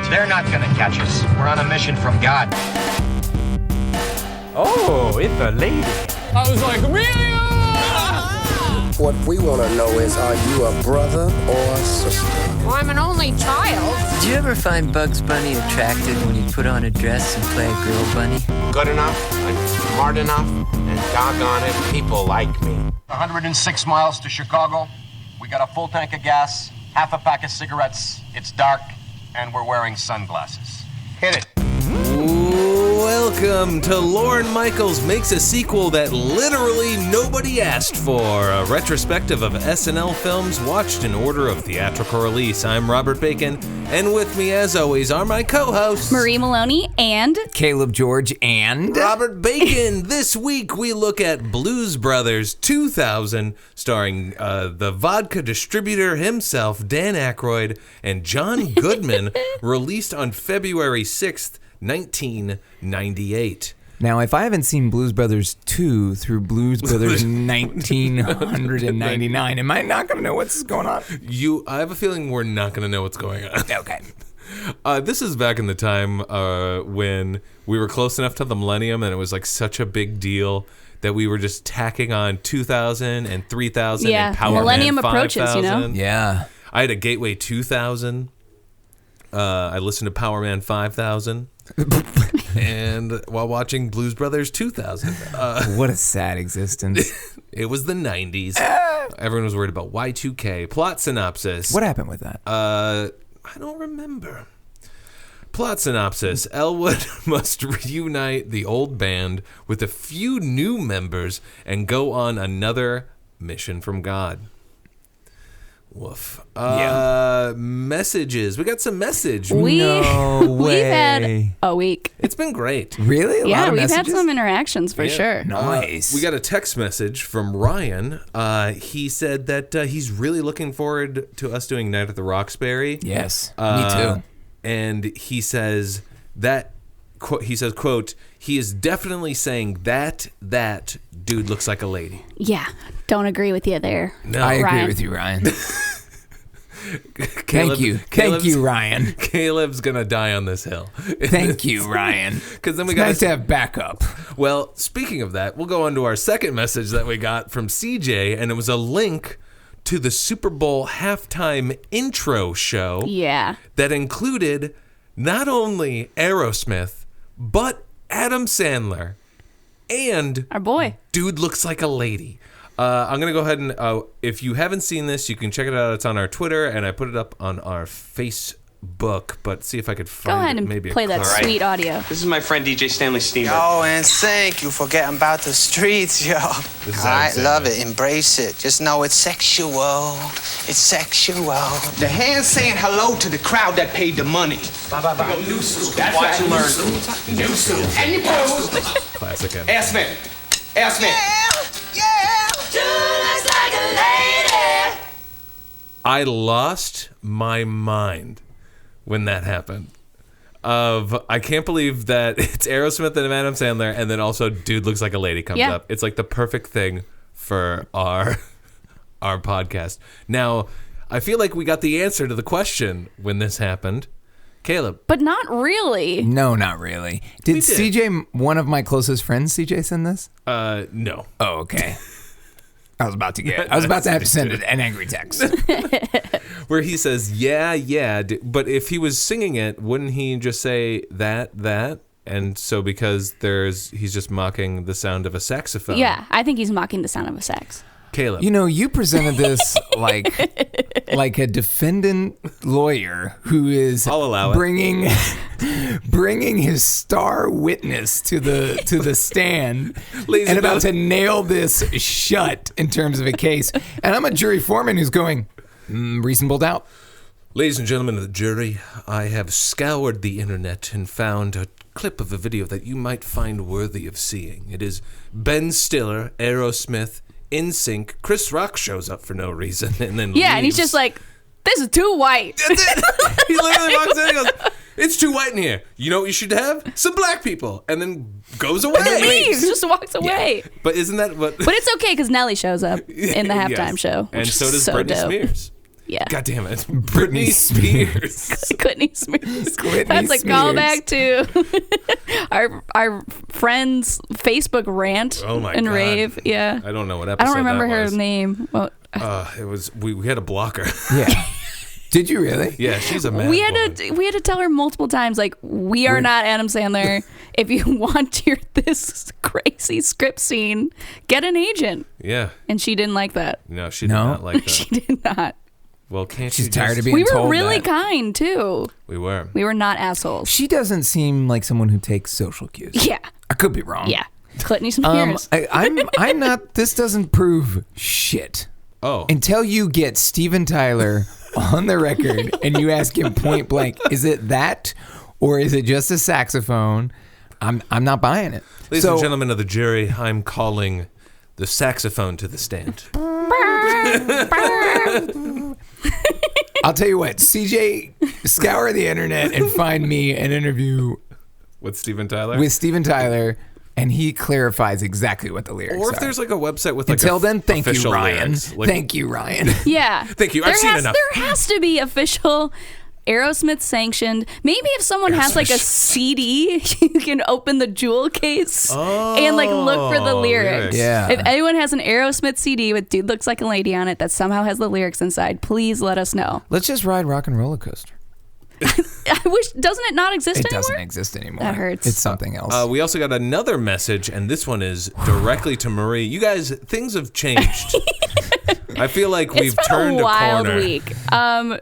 They're not gonna catch us. We're on a mission from God. Oh, it's a lady. I was like, Amelia! What we want to know is, are you a brother or a sister? Well, I'm an only child. Did you ever find Bugs Bunny attractive when you put on a dress and play a girl bunny? Good enough, smart enough, and doggone it, people like me. 106 miles to Chicago. We got a full tank of gas, half a pack of cigarettes. It's dark, and we're wearing sunglasses. Hit it. Welcome to Lorne Michaels Makes a Sequel That Literally Nobody Asked For, a retrospective of SNL films watched in order of theatrical release. I'm Robert Bacon, and with me, as always, are my co-hosts... Marie Maloney and... Caleb George and... Robert Bacon. This week, we look at Blues Brothers 2000, starring the vodka distributor himself, Dan Aykroyd, and John Goodman, released on February 6th, 1998. Now, if I haven't seen Blues Brothers 2 through Blues Brothers 1999, am I not going to know what's going on? I have a feeling we're not going to know what's going on. Okay. This is back in the time when we were close enough to the millennium and it was like such a big deal that we were just tacking on 2000 and 3000 and Power millennium Man approaches, 5000. you know? Yeah. I had a Gateway 2000. I listened to Power Man 5000. And while watching Blues Brothers 2000. What a sad existence. It was the 90s. Everyone was worried about Y2K. Plot synopsis. What happened with that? I don't remember. Plot synopsis. Elwood must reunite the old band with a few new members and go on another mission from God. Woof. Messages. We got some message. No way. We've had a week. It's been great. Really? Yeah, we've had some interactions for sure. Nice. We got a text message from Ryan. He said that he's really looking forward to us doing Night at the Roxbury. Yes, me too. And he says that, quote, he is definitely saying that dude looks like a lady. Yeah, don't agree with you there. No, I agree Ryan. with you, Ryan. Thank you, Ryan. Caleb's gonna die on this hill. Thank you, Ryan. Because then it's nice to have backup. Well, speaking of that, we'll go on to our second message that we got from CJ, and it was a link to the Super Bowl halftime intro show. Yeah. That included not only Aerosmith, but Adam Sandler. And our boy. Dude looks like a lady. I'm going to go ahead and, if you haven't seen this, you can check it out. It's on our Twitter, and I put it up on our Facebook. But see if I could find Go ahead and maybe play that sweet audio. This is my friend DJ Stanley Steamer. Yo, and thank you for getting about the streets, yo. I love it. Embrace it. Just know it's sexual. It's sexual. The hand saying hello to the crowd that paid the money. Bye. New suit. That's watch and learn. New suit. And you pose. Classic. Ask me. Yeah. Looks like a lady. I lost my mind when that happened. I can't believe that it's Aerosmith and Adam Sandler, and then also Dude Looks Like a Lady comes up. It's like the perfect thing for our podcast. Now, I feel like we got the answer to the question when this happened. Caleb. But not really. No, not really. Did CJ, one of my closest friends, CJ, send this? No. Oh, okay. I was about to have to send an angry text. Where he says, yeah, but if he was singing it, wouldn't he just say that? And so because he's just mocking the sound of a saxophone. Yeah, I think he's mocking the sound of a sax. Caleb. You know, you presented this like a defendant lawyer who is bringing his star witness to the stand and about to nail this shut in terms of a case. And I'm a jury foreman who's going, reasonable doubt. Ladies and gentlemen of the jury, I have scoured the internet and found a clip of a video that you might find worthy of seeing. It is Ben Stiller, Aerosmith, NSYNC. Chris Rock shows up for no reason and then leaves. And he's just like, this is too white. That's it. He literally walks in and goes, it's too white in here. You know what you should have? Some black people. And then goes away. And then leaves, just walks away. Yeah. But isn't that what... But it's okay because Nelly shows up in the halftime show. And so does Britney Spears. Yeah. God damn it. Britney Spears. Whitney Spears. That's a callback to our friend's Facebook rant Oh my and God. rave. Yeah. I don't know what episode I don't remember that her was. name. Well, It was we had to block her. Yeah. Did you really? Yeah, she's a mad we woman. had to tell her multiple times, like, we are not Adam Sandler. If you want to hear this crazy script scene, get an agent. Yeah. And she didn't like that. No, she did not like that. She did not. Well, can't She's you tired just... of being We were told really that. kind too. We were. We were not assholes. She doesn't seem like someone who takes social cues. Yeah. I could be wrong. Yeah. Whitney Spears. I'm not. This doesn't prove shit. Oh. Until you get Steven Tyler on the record and you ask him point blank, is it that or is it just a saxophone? I'm not buying it. Ladies and gentlemen of the jury, I'm calling the saxophone to the stand. I'll tell you what, CJ, scour the internet and find me an interview With Steven Tyler? with Steven Tyler, and he clarifies exactly what the lyrics are. Or if there's like a website with like Until then, thank you, official Ryan. lyrics. Like, Thank you, Ryan. Yeah. Thank you. I've seen enough. There has to be official Aerosmith sanctioned. Maybe if someone has like a CD, you can open the jewel case and like look for the lyrics. Yeah. If anyone has an Aerosmith CD with "Dude Looks Like a Lady" on it that somehow has the lyrics inside, please let us know. Let's just ride Rock and Roller Coaster. I wish, doesn't it not exist It anymore? doesn't exist anymore. That hurts. It's something else. We also got another message, and this one is directly to Marie. You guys, things have changed. I feel like we've It's been turned a wild corner. week.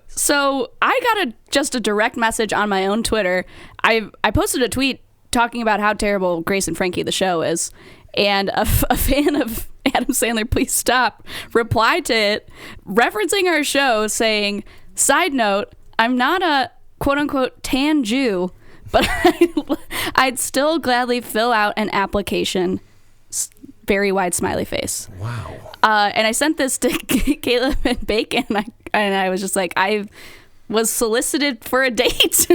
So I got just a direct message on my own Twitter. I posted a tweet talking about how terrible Grace and Frankie the show is, and a fan of Adam Sandler, Please Stop, replied to it referencing our show saying, "Side note, I'm not a quote unquote tan Jew, but I'd still gladly fill out an application." Very wide smiley face. Wow. And I sent this to Caleb and Bacon, and I was just like, I was solicited for a date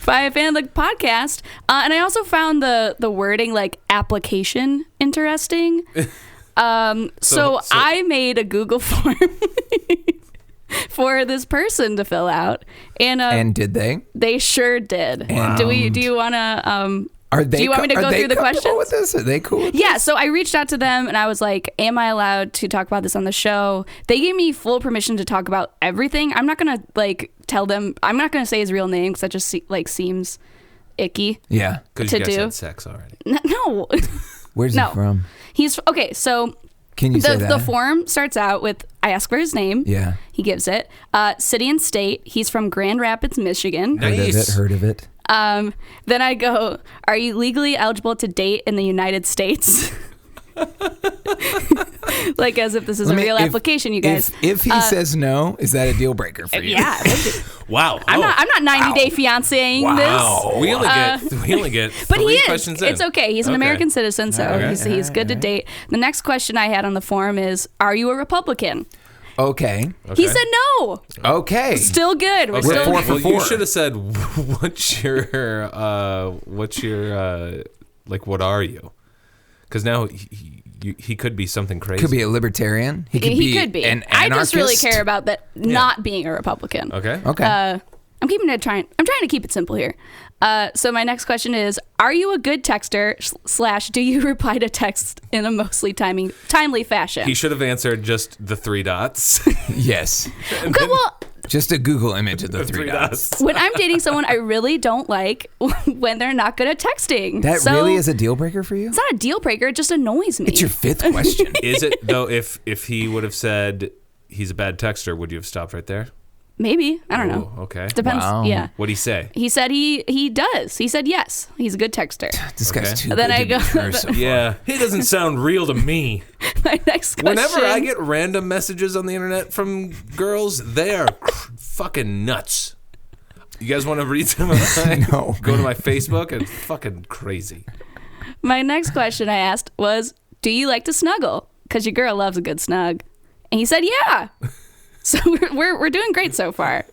by a fan of the podcast. And I also found the wording like application interesting. So I made a Google form for this person to fill out. And did they? They sure did. Do you want to... Do you want me to go through the questions? With this? Are they cool with Yeah, this? so I reached out to them and I was like, am I allowed to talk about this on the show? They gave me full permission to talk about everything. I'm not going to like tell them, I'm not going to say his real name because that just seems icky. Yeah. Because to you guys do. had sex already. No. Where's No. he from? He's, okay, so Can you say that? the form starts out with, I ask for his name. Yeah. He gives it. City and state. He's from Grand Rapids, Michigan. Heard of it. Then I go, are you legally eligible to date in the United States? Like as if this is a real application, you guys. If he says no, is that a deal breaker for you? Yeah. Wow. I'm not 90 Day Fianceing Wow. We only get But three he is. questions in. It's okay. He's an Okay. American citizen, so Okay. he's good to date. The next question I had on the forum is, are you a Republican? Okay. He said no. Okay. Still good. We're Okay. still We're 4 for Well, 4. you should have said, what's your like, what are you? Because now he could be something crazy. Could be a libertarian. He could be an I just really anarchist. care about that not being a Republican. Okay. Okay. I'm trying to keep it simple here. So my next question is, are you a good texter / do you reply to text in a mostly timely fashion? He should have answered just the 3 dots. Yes. Okay, well, Just a Google image of the 3 dots. when I'm dating someone, I really don't like when they're not good at texting. That So, really is a deal breaker for you? It's not a deal breaker. It just annoys me. It's your 5th question. Is it, though, if he would have said he's a bad texter, would you have stopped right there? Maybe. I don't know. Ooh, okay. Depends. Wow. Yeah. What'd he say? He said he does. He said yes. He's a good texter. This Okay. guy's too Then good I to go- be true so far. Yeah, he doesn't sound real to me. My next question. Whenever I get random messages on the internet from girls, they are fucking nuts. You guys want to read some of mine? No. Go to my Facebook and fucking crazy. My next question I asked was, do you like to snuggle? Because your girl loves a good snug. And he said, yeah. So we're doing great so far.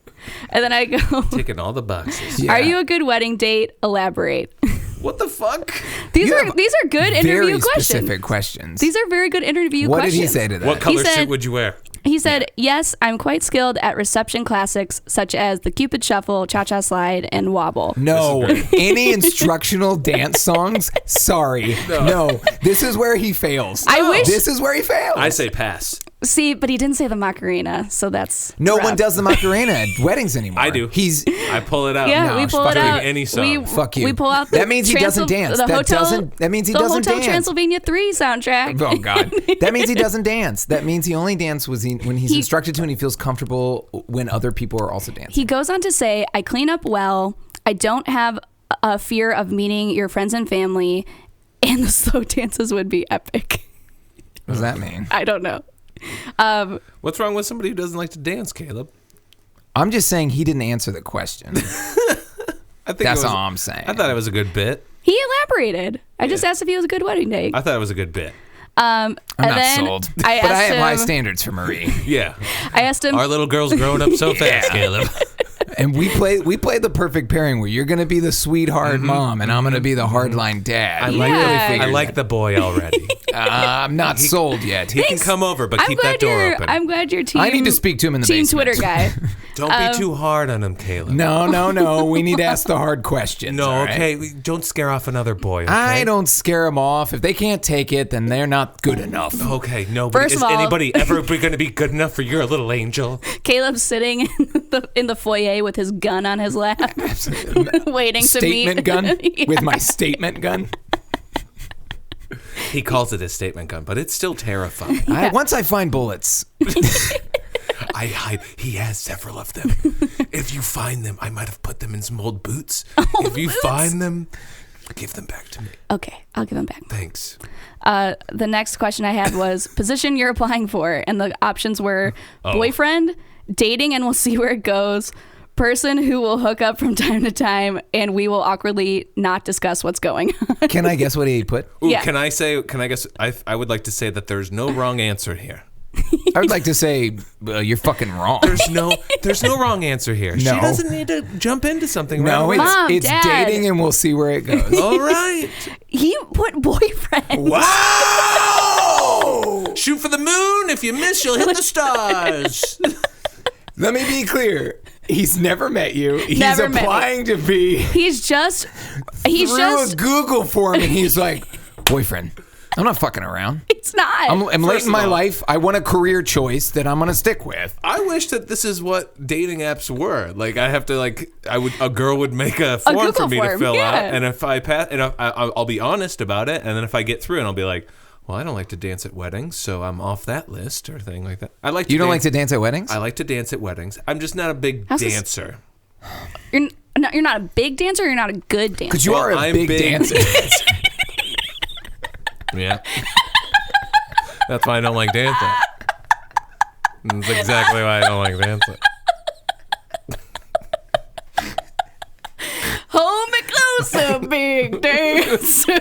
And then I go, Ticking all the boxes. Yeah. are you a good wedding date? Elaborate. What the fuck? These You are have good interview Very questions. specific questions. These are very good interview What questions. did he say to that? What color said- suit would you wear? He said, yes, I'm quite skilled at reception classics such as the Cupid Shuffle, Cha-Cha Slide, and Wobble. No, any instructional dance songs? Sorry. No, this is where he fails. I wish- This is where he fails. I say pass. See, but he didn't say the Macarena, so that's No rough. one does the Macarena at weddings anymore. I do. I pull it out. Yeah, No, we pull fuck it you. out. Any song. Fuck you. We pull out the That means he doesn't dance. The That means he doesn't Hotel dance. Transylvania 3 soundtrack. Oh God, that means he doesn't dance. That means he only dances when he's instructed to, and he feels comfortable when other people are also dancing. He goes on to say, I clean up well. I don't have a fear of meeting your friends and family, and the slow dances would be epic. What does that mean? I don't know. What's wrong with somebody who doesn't like to dance, Caleb? I'm just saying he didn't answer the question. I think That's all I'm saying. I thought it was a good bit. He elaborated. I just asked if he was a good wedding day. I thought it was a good bit. I'm not then sold. I But I asked have high him- standards for Marie. Yeah. I asked him. Our little girl's growing up so fast, Caleb. And we play the perfect pairing where you're gonna be the sweetheart mom and I'm gonna be the hardline dad. I He like really Yeah. figured I like it. the boy already. I'm not sold yet. He can come over, but keep that door open. I'm glad you're team. I need to speak to him in the team basement. Twitter guy. Don't be too hard on him, Caleb. No. We need to ask the hard questions. No, all right? okay. Don't scare off another boy, okay? I don't scare them off. If they can't take it, then they're not good enough. Okay, nobody. First Is of all- anybody ever going to be good enough for your little angel? Caleb's sitting in the foyer with his gun on his lap, waiting to meet. Statement gun Yeah. with my statement gun. He calls it a statement gun, but it's still terrifying. Once I find bullets, I hide. He has several of them. If you find them, I might have put them in some old boots. If you find them, give them back to me. Okay, I'll give him back. Thanks. The next question I had was position you're applying for, and the options were boyfriend, dating, and we'll see where it goes. Person who will hook up from time to time, and we will awkwardly not discuss what's going on. can I guess what he put? Ooh, Yeah. Can I guess? I would like to say that there's no wrong answer here. I would like to say you're fucking wrong. There's no wrong answer here. She No. doesn't need to jump into something. No, right away. Mom, it's Dad. dating, and we'll see where it goes. All right. He put boyfriend. Wow! Shoot for the moon. If you miss, you'll hit the stars. Let me be clear. He's never met you. He's Never met me. applying to be He's just through a Google form, and he's like, boyfriend. I'm not fucking around. it's not. I'm late First in my of all- life. I want a career choice that I'm gonna stick with. I wish that this is what dating apps were. Like I have to a girl would make a form Google for me to form, fill yeah. out, and if I pass, and I'll be honest about it, and then if I get through, and I'll be like, well, I don't like to dance at weddings, so I'm off that list or thing like that. I like. You don't like to dance at weddings? I like to dance at weddings. I'm just not a big How's this- dancer. You're not a big dancer. Or you're not a good dancer. Because you are a I'm big big. dancer. Yeah. That's why I don't like dancing. That's exactly why I don't like dancing. Hold me closer, big dancer.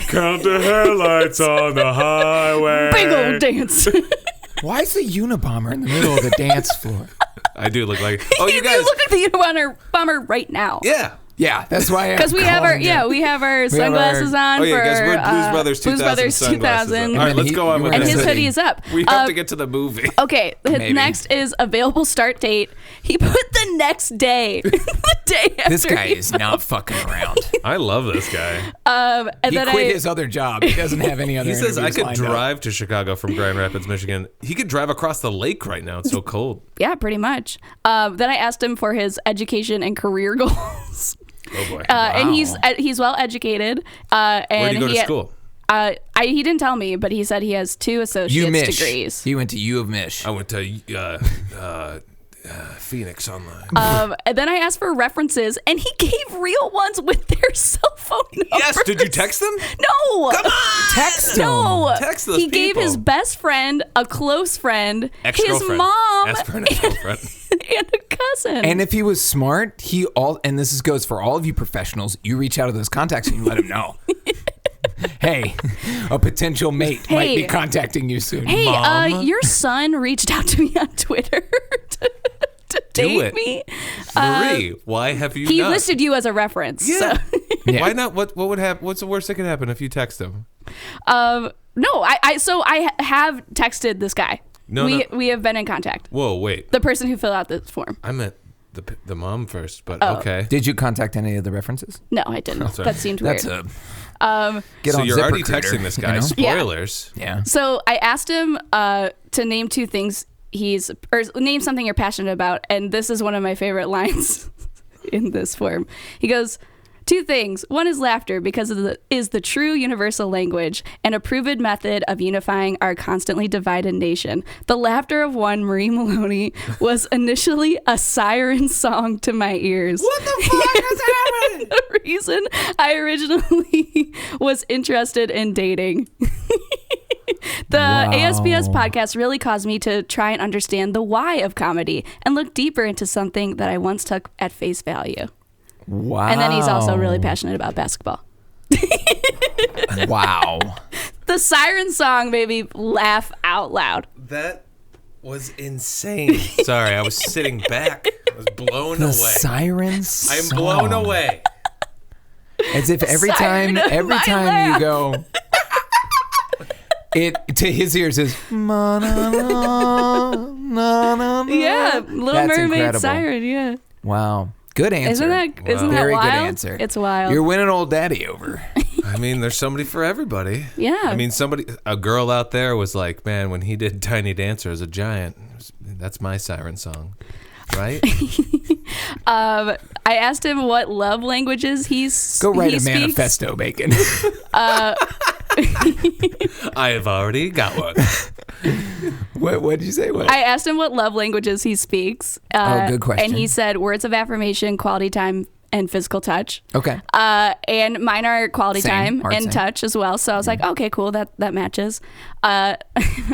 Count the headlights on the highway. Big old dancer. Why is the Unabomber in the middle of the dance floor? I do look like. Oh, you guys. look at the bomber right now. Yeah. Yeah, that's why. Because we have our sunglasses on Oh yeah, for guys, we're Blues Brothers 2000 Blues Brothers sunglasses 2000. on. All right, let's he- go on with And this. his hoodie. hoodie is up. We have to get to the movie. Okay, the Maybe. next is available start date. He put the next day. The day after. This guy he is not fucking around. I love this guy. And He then quit his other job. He doesn't have any other. He says I interviews could lined up. drive to Chicago from Grand Rapids, Michigan. He could drive across the lake right now. It's so cold. Yeah, pretty much. Then I asked him for his education and career goals. Oh boy. And he's well educated. And Where do you go to school? He didn't tell me, but he said he has 2 associate's UMich. degrees. He went to U of Mich. I went to Phoenix Online. And then I asked for references, and he gave real ones with their cell phone numbers. Yes. Did you text them? No. Come on. Text him. No. Text those he gave his people. best friend, a close friend, his Ex-girlfriend. mom, Ask for an ex-girlfriend. and a cousin. And if he was smart, and this goes for all of you professionals, you reach out to those contacts and you let him know. Hey, a potential mate might be Hey. contacting you soon. Hey, Mom. your son reached out to me on Twitter to date it. me. Marie, why have you He not? listed you as a reference. Yeah. So. Yeah. Why not? What would happen? What's the worst that could happen if you text him? No, I have texted this guy. We have been in contact. Whoa, wait. The person who filled out this form. I meant the mom first, but Oh. okay. Did you contact any of the references? No, I didn't. sorry. That seemed weird. That's Get so on you're already ZipRecruiter, texting this guy. you know? Spoilers. Yeah. So I asked him to name two things name something you're passionate about, and this is one of my favorite lines in this form. He goes, 2 things. One is laughter, because it is the true universal language and a proven method of unifying our constantly divided nation. The laughter of one, Marie Maloney, was initially a siren song to my ears. What the fuck is happening? The reason I originally was interested in dating. The ASPS podcast really caused me to try and understand the why of comedy and look deeper into something that I once took at face value. Wow. And then he's also really passionate about basketball. Wow. The siren song made me laugh out loud. That was insane. Sorry, I was sitting back. I was blown The away. sirens. I'm blown away. As if every Siren time of my you laugh. go, it to his ears is na na na na na. Yeah, Little That's Mermaid incredible. siren. Yeah, Wow. Good answer. isn't that Very wild? good answer. It's wild. You're winning old daddy over. I mean, there's somebody for everybody. Yeah. I mean, a girl out there was like, man, when he did Tiny Dancer as a giant, that's my siren song. Right? I asked him what love languages Go write he a speaks. manifesto, Bacon. I have already got one. What did you say? What? I asked him what love languages he speaks. Good question. And he said words of affirmation, quality time, and physical touch. Okay. And mine are quality Same, time hard and same. touch as well. So I was like, okay, cool. That matches.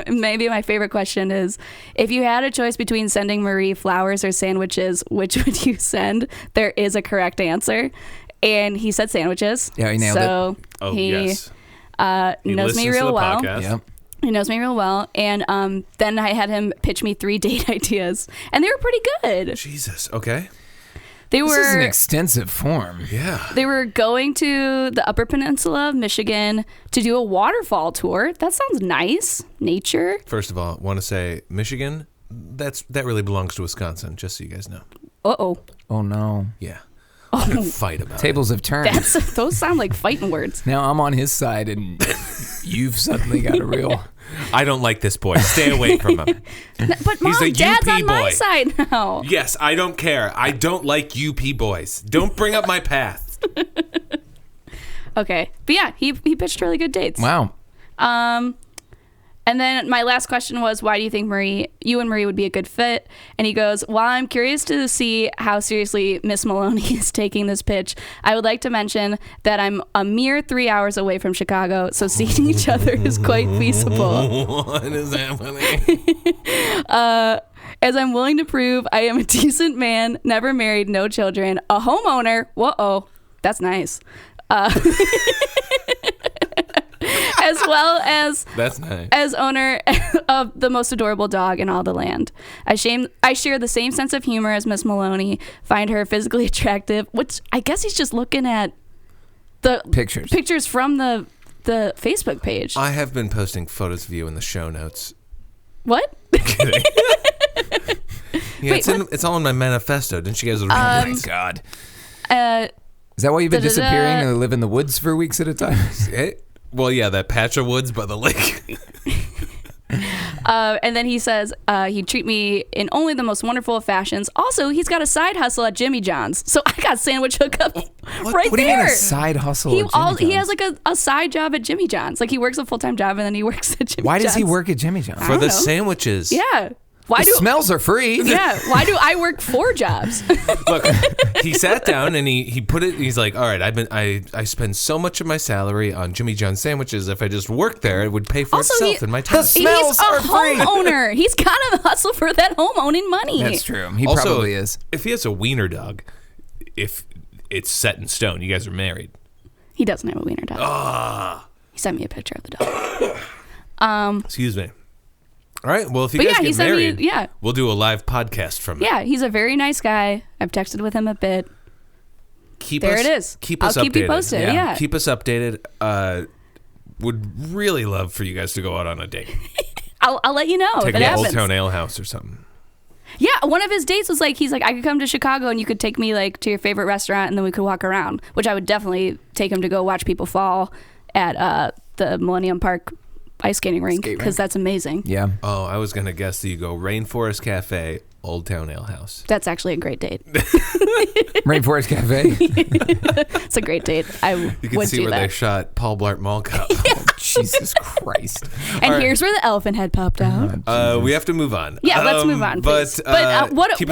Maybe my favorite question is, if you had a choice between sending Marie flowers or sandwiches, which would you send? There is a correct answer. And he said sandwiches. Yeah, he nailed so it. Oh, he, yes. He knows me listens to real the well. podcast. Yep. He knows me real well. And then I had him pitch me 3 date ideas. And they were pretty good. Jesus. Okay. They This is an were extensive form. Yeah. they were going to the Upper Peninsula of Michigan to do a waterfall tour. That sounds nice. Nature. First of all, I want to say Michigan, that really belongs to Wisconsin, just so you guys know. Uh-oh. Oh no. Yeah. I'm going to fight about Tables have turned. Those sound like fighting words. Now I'm on his side, and you've suddenly got a real. it. I don't like this boy. Stay away from him. But Mom, a Dad's UP on my boy. side now. Yes, I don't care. I don't like UP boys. Don't bring up my past. Okay. But yeah, he pitched really good dates. Wow. And then my last question was, why do you think you and Marie would be a good fit? And he goes, while I'm curious to see how seriously Miss Maloney is taking this pitch, I would like to mention that I'm a mere 3 hours away from Chicago, so seeing each other is quite feasible. What is happening? As I'm willing to prove I am a decent man, never married, no children, a homeowner. Whoa, that's nice. As well as That's nice. as owner of the most adorable dog in all the land. I share the same sense of humor as Miss Maloney, find her physically attractive, which I guess he's just looking at the pictures from the Facebook page. I have been posting photos of you in the show notes. What? Kidding. Yeah, Wait, it's all in my manifesto. Didn't you guys read Oh my God. Is that why you've been disappearing and live in the woods for weeks at a time? Well, yeah, that patch of woods by the lake. And then he says he'd treat me in only the most wonderful of fashions. Also, he's got a side hustle at Jimmy John's. So I got sandwich hookup right What do you there. mean a side hustle at Jimmy John's? He has like a side job at Jimmy John's. Like he works a full-time job and then he works at Jimmy Why John's. does he work at Jimmy John's? For the know. sandwiches. Yeah. Why The smells are free. Yeah. Why do I work 4 jobs? Look, he sat down and he put it. He's like, all right, I spend so much of my salary on Jimmy John's sandwiches. If I just worked there, it would pay for itself in my time. The smells He's a are free. homeowner. He's got to hustle for that home owning money. That's true. He Also, probably is. If he has a wiener dog, if it's set in stone, you guys are married. He doesn't have a wiener dog. He sent me a picture of the dog. Excuse me. All right. Well, if you But guys yeah, he get sent me- married, yeah. we'll do a live podcast from it. Yeah, he's a very nice guy. I've texted with him a bit. Keep There us, it is. Keep I'll us keep you updated. posted, yeah. Keep us updated. would really love for you guys to go out on a date. I'll let you know Take if it me to happens. Old Town Ale House or something. Yeah, one of his dates was like, he's like, I could come to Chicago and you could take me like to your favorite restaurant and then we could walk around, which I would definitely take him to go watch people fall at the Millennium Park ice skating rink because that's amazing. Yeah. Oh, I was going to guess that you go Rainforest Cafe, Old Town Ale House. That's actually a great date. Rainforest Cafe. It's a great date. You can see where they shot Paul Blart Mall Cop. Jesus Christ. And here's where the elephant head popped out. We have to move on. Yeah, let's move on, please. But what a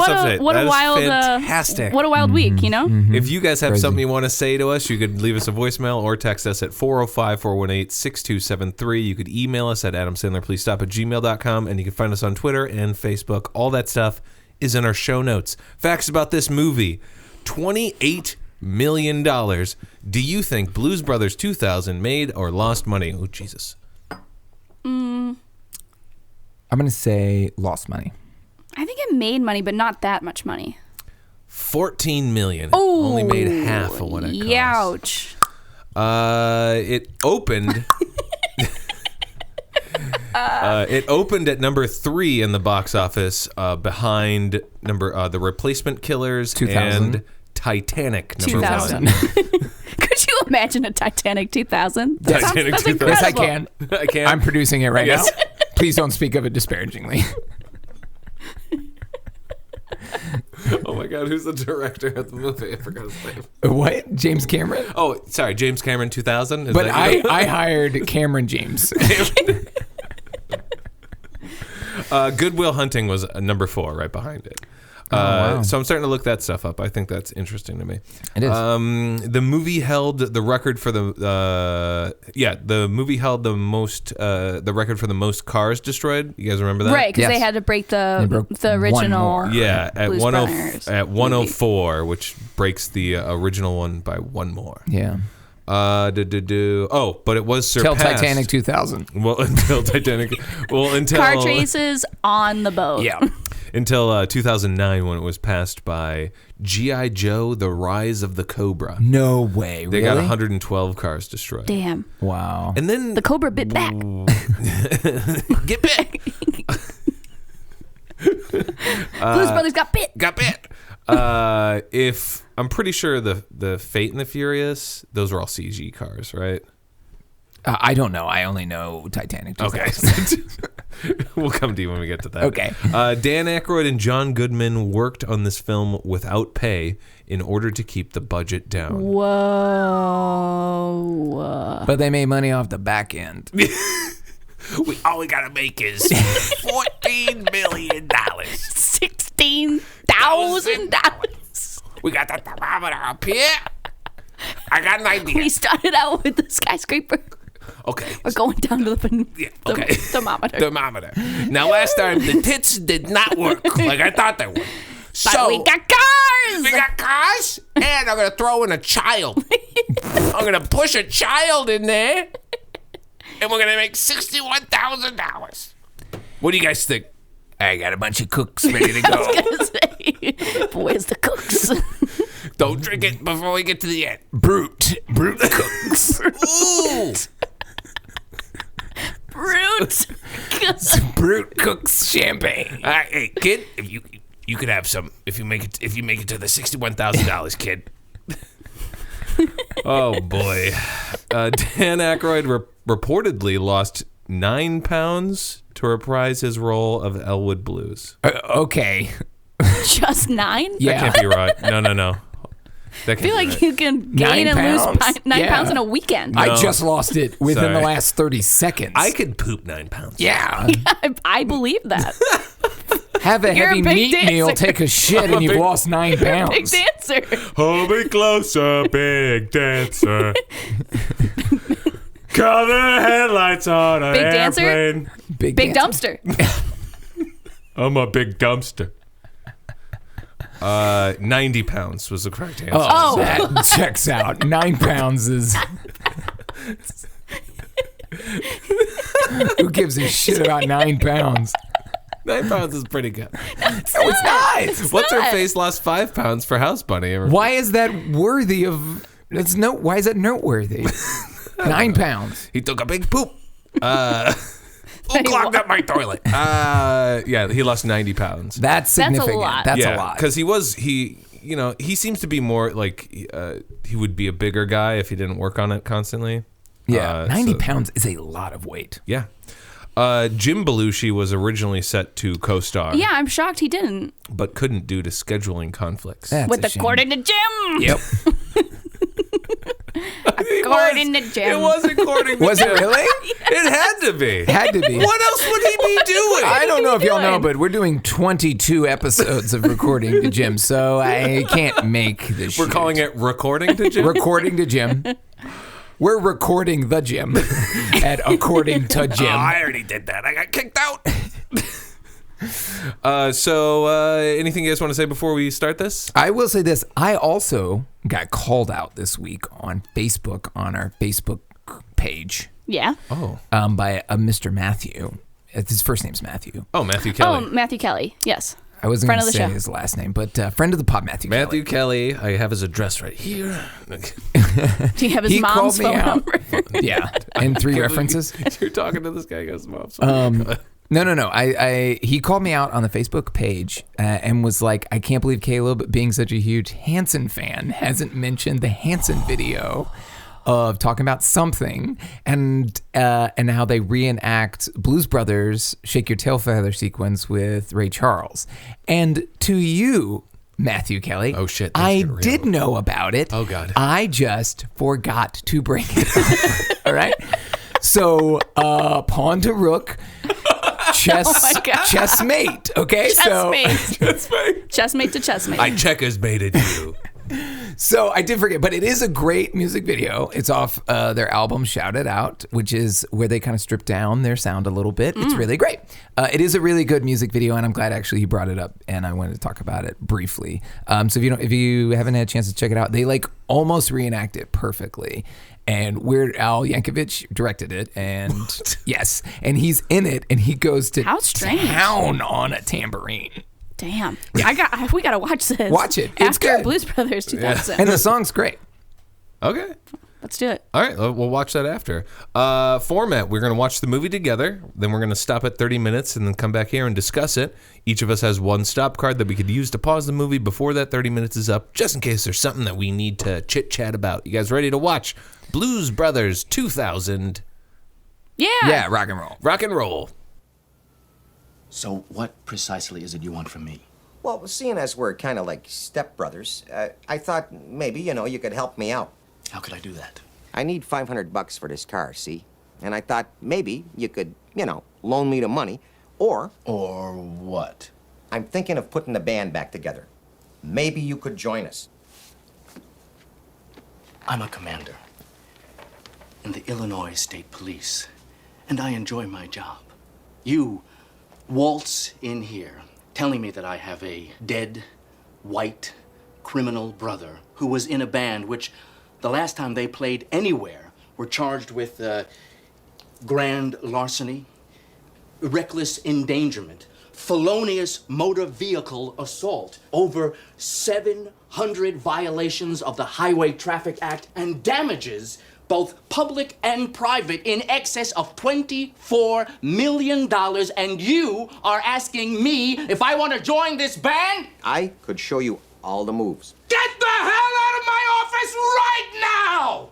wild fantastic. What a wild week, you know? If you guys have something you want to say to us, you could leave us a voicemail or text us at 405-418-6273. You could email us at adamsandlerpleasestop@gmail.com, and you can find us on Twitter and Facebook. All that stuff is in our show notes. Facts about this movie. $28 million. Do you think Blues Brothers 2000 made or lost money? Oh, Jesus. I'm going to say lost money. I think it made money, but not that much money. $14 million. Oh, only made half of what it cost. Youch. It opened. It opened at number 3 in the box office, behind The Replacement Killers 2000. and Titanic number 2000. 1. Could you imagine a Titanic 2000? Titanic That's 2000. Yes, I incredible. can. I can. I'm producing it right Yes. now. Please don't speak of it disparagingly. Oh my God, who's the director of the movie? I forgot his name. What? James Cameron? Oh, sorry, James Cameron 2000. Is But that I hired Cameron James. Good Will Hunting was number 4, right behind it. wow. So I'm starting to look that stuff up. I think that's interesting to me. It is. The movie held the record for the record for the most cars destroyed. You guys remember that? Right, because Yes. they had to break They broke the original. one more. Yeah, at Blues 10 Brothers at 104, which breaks the original one by one more. Yeah. But it was Till surpassed. Titanic 2000. Well, until Titanic. Well, until Car chases on the boat. Yeah. until 2009 when it was passed by G.I. Joe: The Rise of the Cobra. No way. They really? got 112 cars destroyed. Damn. Wow. And then The Cobra bit back. get bit. Blues Brothers got bit. Got bit. If I'm pretty sure the Fate and the Furious, those were all CG cars, right? I don't know. I only know Titanic 2000. Okay. We'll come to you when we get to that. Okay. Dan Aykroyd and John Goodman worked on this film without pay in order to keep the budget down. Whoa. But they made money off the back end. All we gotta make is $14 million. $16,000. We got the thermometer up here. I got an idea. We started out with the skyscraper. Okay. We're going down to the okay. thermometer. Thermometer. Now, last time the tits did not work like I thought they would. But So we got cars. we got cars, and I'm gonna throw in a child. I'm gonna push a child in there, and we're gonna make $61,000. What do you guys think? I got a bunch of cooks ready to I was go. gonna say, but where's the cooks? Don't drink it before we get to the end. Brute cooks. Ooh. Brute. Brute cooks champagne. All right, hey kid, if you could have some if you make it to the $61,000, kid. Oh boy, Dan Aykroyd reportedly lost 9 pounds to reprise his role of Elwood Blues. Okay. Just 9? Yeah. That can't be right. No. That I feel like you can gain 9 and lose pounds? 9 Yeah. pounds in a weekend. I just lost it within Sorry. the last 30 seconds. I could poop 9 pounds. Yeah. I believe that. Have a You're a heavy big meat meal, dancer. take a shit, and you've lost 9 pounds. Big dancer. Hold me closer, big dancer. Call the headlights on an Big dancer? airplane. Big dancer. dumpster. I'm a big dumpster. 90 pounds was the correct answer. Oh, that checks out. 9 pounds is. Who gives a shit about 9 pounds? 9 pounds is pretty good. No, it's not. What's her not. face lost 5 pounds for House Bunny? Why is that worthy of? Why is that noteworthy? 9 pounds. He took a big poop. Who clogged up my toilet? Yeah, he lost 90 pounds. That's significant. a lot. That's a lot. Because he seems to be more like he would be a bigger guy if he didn't work on it constantly. Yeah, 90 pounds is a lot of weight. Yeah. Jim Belushi was originally set to co-star. Yeah, I'm shocked he didn't. But couldn't due to scheduling conflicts. With according to Jim. Yep. According to Jim. It was according to Was it really? It had to be. Had to be. What else would he be doing? I don't know if y'all know, but we're doing 22 episodes of Recording to Jim, so I can't make this We're calling it Recording to Jim? Recording to Jim. We're recording the gym at According to Jim. Oh, I already did that. I got kicked out. Anything you guys want to say before we start this? I will say this. I also got called out this week on Facebook, on our Facebook page. Yeah. Oh. By a Mr. Matthew. His first name's Matthew. Oh, Matthew Kelly. Oh, Matthew Kelly. Yes. I wasn't going to Friend of the say show. his last name, but friend of the pod, Matthew Kelly. Matthew Kelly. I have his address right here. Do you have his He mom's called me phone out. number? Yeah, and 3 references. You're talking to this guy. He goes, Mom's. No. He called me out on the Facebook page and was like, I can't believe Caleb, being such a huge Hanson fan, hasn't mentioned the Hanson video of talking about something and how they reenact Blues Brothers' Shake Your Tail Feather sequence with Ray Charles. And to you, Matthew Kelly, oh shit, I did know about it. Oh God. I just forgot to bring it up. All right? So, pawn to rook, chessmate, okay? Chessmate to chessmate. I checkers mated you. So I did forget, but it is a great music video. It's off their album Shout It Out, which is where they kind of strip down their sound a little bit. It's really great. It is a really good music video, and I'm glad actually he brought it up, and I wanted to talk about it briefly. So if you haven't had a chance to check it out, they like almost reenact it perfectly. And Weird Al Yankovic directed it, and yes, and he's in it, and he goes to town on a tambourine. Damn. We gotta watch this. Watch it. It's After good. Blues Brothers 2000. And the song's great. Okay. Let's do it. All right, we'll watch that after. Format, we're going to watch the movie together. Then we're going to stop at 30 minutes and then come back here and discuss it. Each of us has one stop card that we could use to pause the movie before that 30 minutes is up, just in case there's something that we need to chit-chat about. You guys ready to watch Blues Brothers 2000? Yeah, rock and roll. Rock and roll. So what precisely is it you want from me? Well, seeing as we're kind of like stepbrothers, I thought maybe, you could help me out. How could I do that? I need $500 for this car, see? And I thought maybe you could, loan me the money, or... Or what? I'm thinking of putting the band back together. Maybe you could join us. I'm a commander in the Illinois State Police, and I enjoy my job. You waltz in here telling me that I have a dead, white, criminal brother who was in a band which, the last time they played anywhere, were charged with grand larceny, reckless endangerment, felonious motor vehicle assault, over 700 violations of the Highway Traffic Act, and damages, both public and private, in excess of $24 million, and you are asking me if I want to join this band? I could show you all the moves. Get the hell out of my office right now!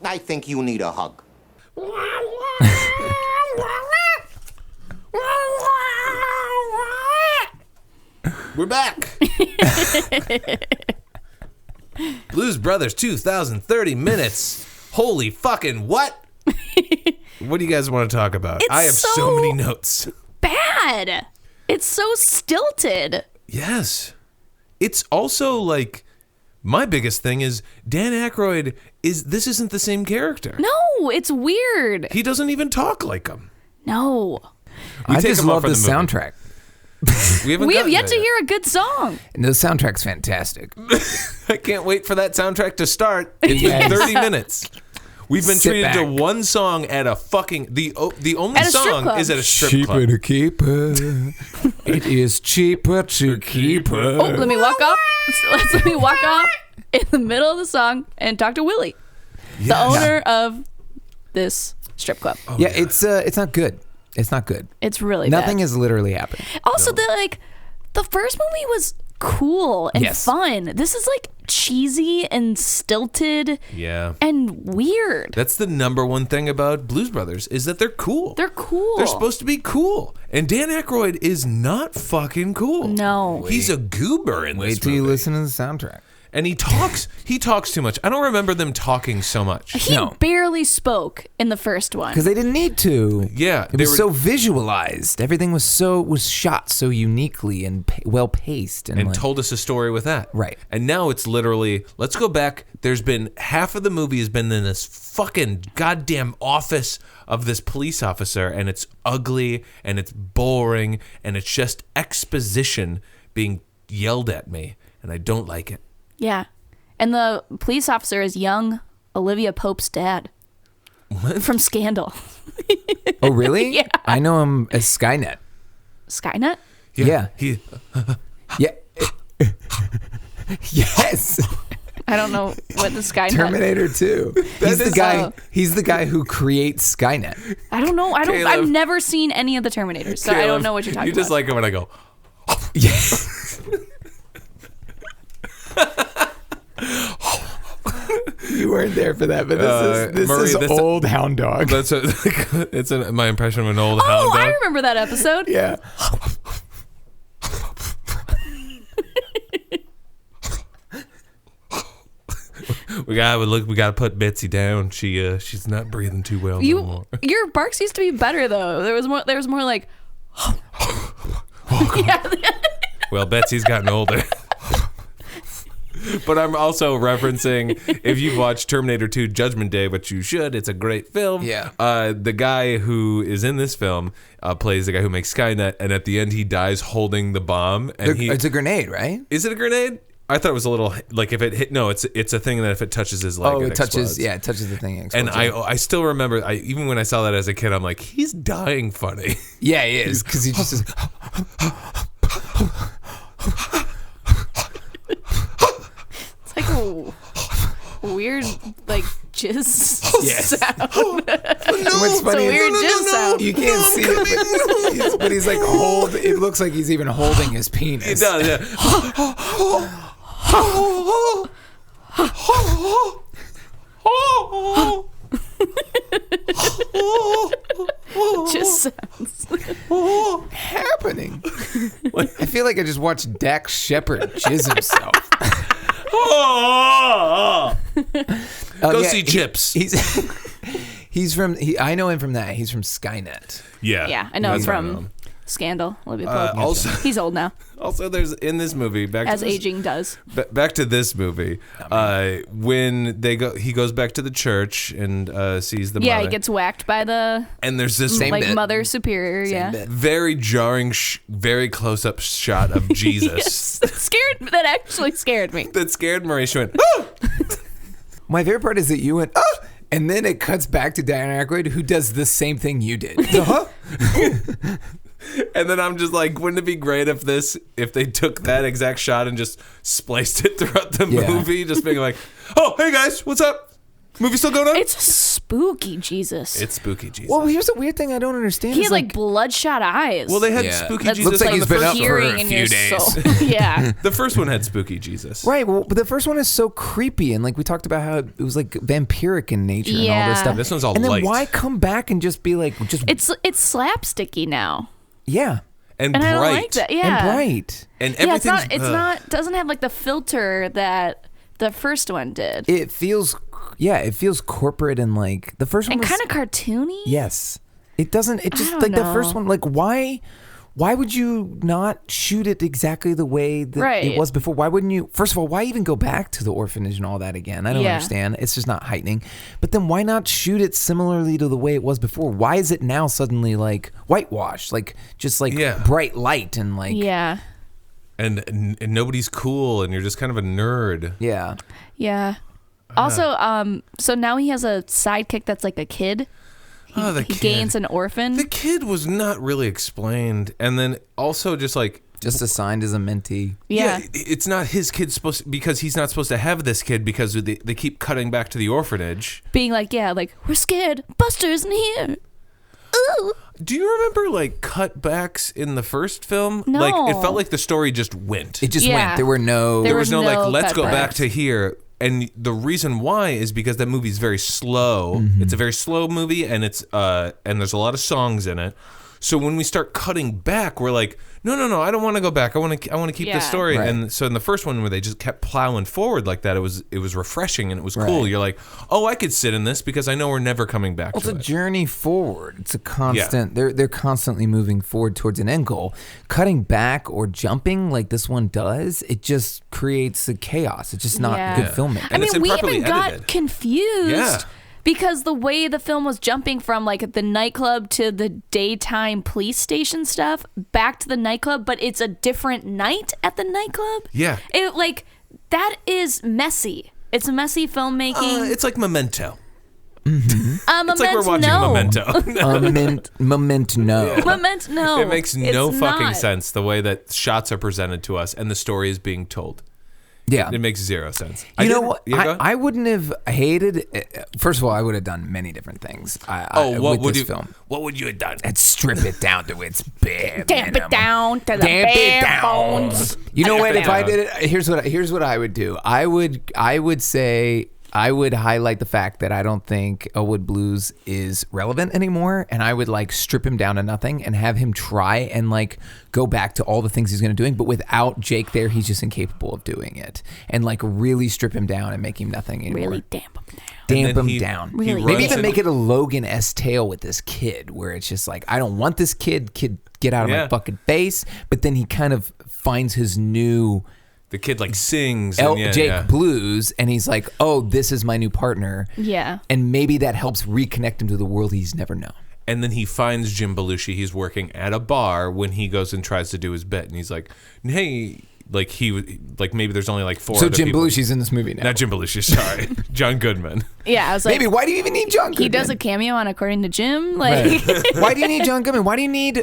I think you need a hug. We're back. Blues Brothers 2000, 30 minutes. Holy fucking what? What do you guys want to talk about? I have so many notes. Bad. It's so stilted. Yes. It's also like, my biggest thing is Dan Aykroyd this isn't the same character. No, it's weird. He doesn't even talk like him. No. I just love the soundtrack. We have yet to hear a good song. And the soundtrack's fantastic. I can't wait for that soundtrack to start. It's been 30 minutes. We've been treated to one song at a fucking... The only song is at a strip club. Cheaper to keep her. It is cheaper to keep her. Oh, let me walk up. Let me walk up in the middle of the song and talk to Willie. The owner of this strip club. Oh, yeah, it's not good. It's not good. It's really nothing bad. has literally happened. Also, the first movie was cool and fun. This is like cheesy and stilted. Yeah. And weird. That's the number one thing about Blues Brothers is that they're cool. They're cool. They're supposed to be cool. And Dan Aykroyd is not fucking cool. No. He's a goober in this Wait till you listen to the soundtrack. And he talks too much. I don't remember them talking so much. He barely spoke in the first one. Because they didn't need to. Yeah. It was so visualized. Everything was shot so uniquely and well paced. And told us a story with that. Right. And now it's literally, let's go back. There's been half of the movie has been in this fucking goddamn office of this police officer, and it's ugly and it's boring and it's just exposition being yelled at me, and I don't like it. Yeah. And the police officer is young Olivia Pope's dad. What? From Scandal. Oh, really? Yeah. I know him as Skynet. Skynet? Yeah. He. Yeah. Yes. I don't know what the Skynet Terminator 2. He's the guy. He's the guy who creates Skynet. I don't know. Caleb. I've never seen any of the Terminators, so I don't know what you're talking You just about. like it when I go. Yes. You weren't there for that, but this Marie, is old hound dog. That's my impression of an old hound dog. I remember that episode. Yeah. We gotta put Betsy down. She's not breathing too well no more. Your barks used to be better though. There was more like yeah. Well, Betsy's gotten older. But I'm also referencing, if you've watched Terminator 2 Judgment Day, which you should, it's a great film. Yeah. The guy who is in this film plays the guy who makes Skynet, and at the end he dies holding the bomb. And It's a grenade, right? Is it a grenade? I thought it was a little, like if it hit, no, it's a thing that if it touches his leg, it touches, explodes. it touches the thing. And I still remember, even when I saw that as a kid, I'm like, he's dying funny. Yeah, he is, because he just is. It's like a weird like jizz sound. What's funny it's a weird jizz sound. You can't see it, but he's like it looks like he's even holding his penis. He does, yeah. Just sounds happening. I feel like I just watched Dax Shepard jizz himself. Go see Chips. He's from. I know him from that. He's from Skynet. Yeah, I know him from Scandal. Olivia Pope. Also, he's old now. Also, there's in this movie aging does. Back to this movie, when he goes back to the church and sees the mother. He gets whacked by the and there's this Mother Superior. Very jarring, very close up shot of Jesus. Yes, that actually scared me. That scared Marie. She went, "Oh!" My favorite part is that you went, "Oh!" And then it cuts back to Dan Aykroyd, who does the same thing you did. And then I'm just like, wouldn't it be great if they took that exact shot and just spliced it throughout the movie, just being like, "Oh, hey guys, what's up? Movie still going on?" It's spooky Jesus. It's spooky Jesus. Well, here's a weird thing I don't understand. He had like bloodshot eyes. Well, they had spooky Jesus. Looks like he's been up for a few days. Yeah. The first one had spooky Jesus. Right. Well, but the first one is so creepy, and like we talked about how it was like vampiric in nature and all this stuff. This one's all and then light. why come back and just be like, It's slapsticky now. Yeah. And I bright. don't like that. Yeah. And bright. And everything's it's not doesn't have like the filter that the first one did. It feels corporate and like the first one and was kind of cartoony. Yes. It doesn't. It just don't like the know. first one. Like why would you not shoot it exactly the way that it was before? Why wouldn't you? First of all, why even go back to the orphanage and all that again? I don't understand. It's just not heightening. But then why not shoot it similarly to the way it was before? Why is it now suddenly like whitewashed, like just like bright light and like and nobody's cool and you're just kind of a nerd. Yeah. Yeah. Also, so now he has a sidekick that's like a kid. He gains an orphan. The kid was not really explained, and then also just like Just assigned as a mentee. Yeah. It's not his kid because he's not supposed to have this kid because they keep cutting back to the orphanage. Being like, we're scared. Buster isn't here. Ooh. Do you remember like cutbacks in the first film? No. Like it felt like the story just went. It just went. There was no like let's go cutbacks. back to here. And the reason why is because that movie's very slow. It's a very slow movie, and it's and there's a lot of songs in it. So when we start cutting back, we're like, no, I don't want to go back. I want to keep this story. Right. And so in the first one where they just kept plowing forward like that, it was refreshing and it was cool. You're like, oh, I could sit in this because I know we're never coming back. Well, to it's a it. journey forward. It's a constant. They're constantly moving forward towards an end goal. Cutting back or jumping like this one does, it just creates a chaos. It's just not good filmmaking. I mean, we even got edited. confused because the way the film was jumping from like the nightclub to the daytime police station stuff back to the nightclub, but it's a different night at the nightclub. Yeah. It like that is messy. It's messy filmmaking. It's like Memento. It's like we're watching Memento. Memento. Memento. It makes no It's fucking not. sense the way that shots are presented to us and the story is being told. Yeah. It makes zero sense. You know what? Yeah, go ahead. I wouldn't have hated. First of all, I would have done many different things. What with would this you? film? What would you have done? And strip it down to its bare Damp minimum. it down to the Damp it bare down. bones. You know what? If I down. did it, here's what I would do. I would say I would highlight the fact that I don't think Elwood Blues is relevant anymore, and I would like strip him down to nothing and have him try and like go back to all the things he's going to doing, but without Jake there, he's just incapable of doing it, and like really strip him down and make him nothing anymore. Really damp him down. Damp him he- down. he Maybe runs even in- make it a Logan-esque tale with this kid, where it's just like, I don't want this kid, get out of my fucking face. But then he kind of finds his new The kid like sings. Jake Blues, and he's like, oh, this is my new partner. Yeah. And maybe that helps reconnect him to the world he's never known. And then he finds Jim Belushi. He's working at a bar when he goes and tries to do his bit, and he's like, hey. Like maybe there's only like four. So other Jim people. Belushi's in this movie now. Not Jim Belushi, sorry, John Goodman. Yeah, I was like, Maybe why do you even need John Goodman? he does a cameo on According to Jim. Like, Why do you need John Goodman? Why do you need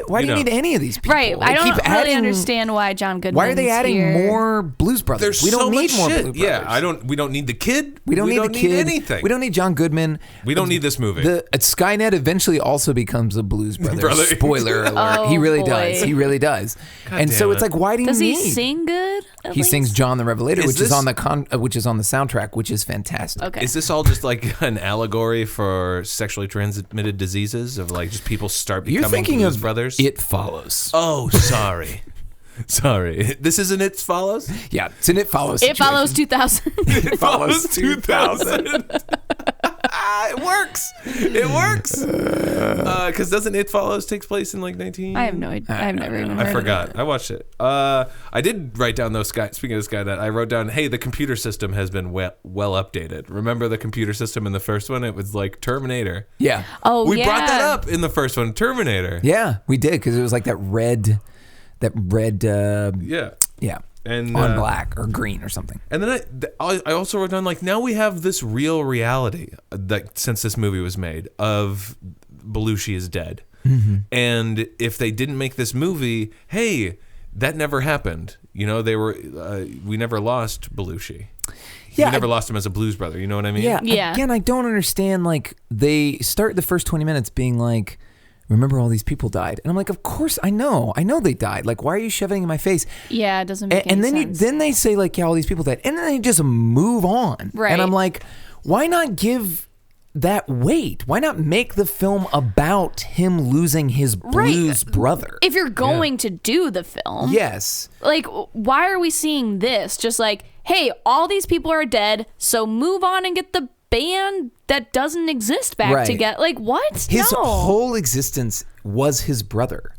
any of these people? right? Like, I don't keep really adding- understand why John Goodman. Why are they adding here. more Blues Brothers? There's we don't so need much more shit. Blues Brothers. Yeah, we don't need the kid. We don't need the kid. anything. We don't need John Goodman. We don't need this movie. Skynet eventually also becomes a Blues Brothers. Brother. Spoiler alert. Oh, he really boy. does. He really does. And damn so it. it's like, why do you Does need? he sing good? at He sings least? John the Revelator, Is which is this- on the which is on the soundtrack, which is fantastic. Okay. Is this all just like an allegory for sexually transmitted diseases of like just people start becoming You're thinking Blues of Brothers? It Follows. Oh, sorry. Sorry. This isn't It Follows? Yeah, it's an It Follows. It situation. follows 2000. It Follows 2000. It works. It works. Because doesn't It Follows takes place in like 19? I have no idea. I've never even heard I of forgot. I watched it. I did write down those Sky. Speaking of Skynet, I wrote down, hey, the computer system has been well updated. Remember the computer system in the first one? It was like Terminator. Yeah. Oh, We yeah. brought that up in the first one, Terminator. Yeah, we did, because it was like that red. Yeah. Yeah. And on black or green or something. And then I also wrote down, like, now we have this real reality that since this movie was made of Belushi is dead. Mm-hmm. And if they didn't make this movie, hey, that never happened. You know, we never lost Belushi. Yeah, we never lost him as a blues brother. You know what I mean? Yeah. Yeah. Again, I don't understand. Like, they start the first 20 minutes being like, remember all these people died. And I'm like, of course, I know they died. Like, why are you shoving it in my face? Yeah, it doesn't make And any then sense. then they say, like, yeah, all these people died. And then they just move on. Right. And I'm like, why not give that weight? Why not make the film about him losing his blues brother? If you're going to do the film. Yes. Like, why are we seeing this? Just like, hey, all these people are dead, so move on and get the band that doesn't exist back Right. together. Like, what? His No. whole existence was his brother.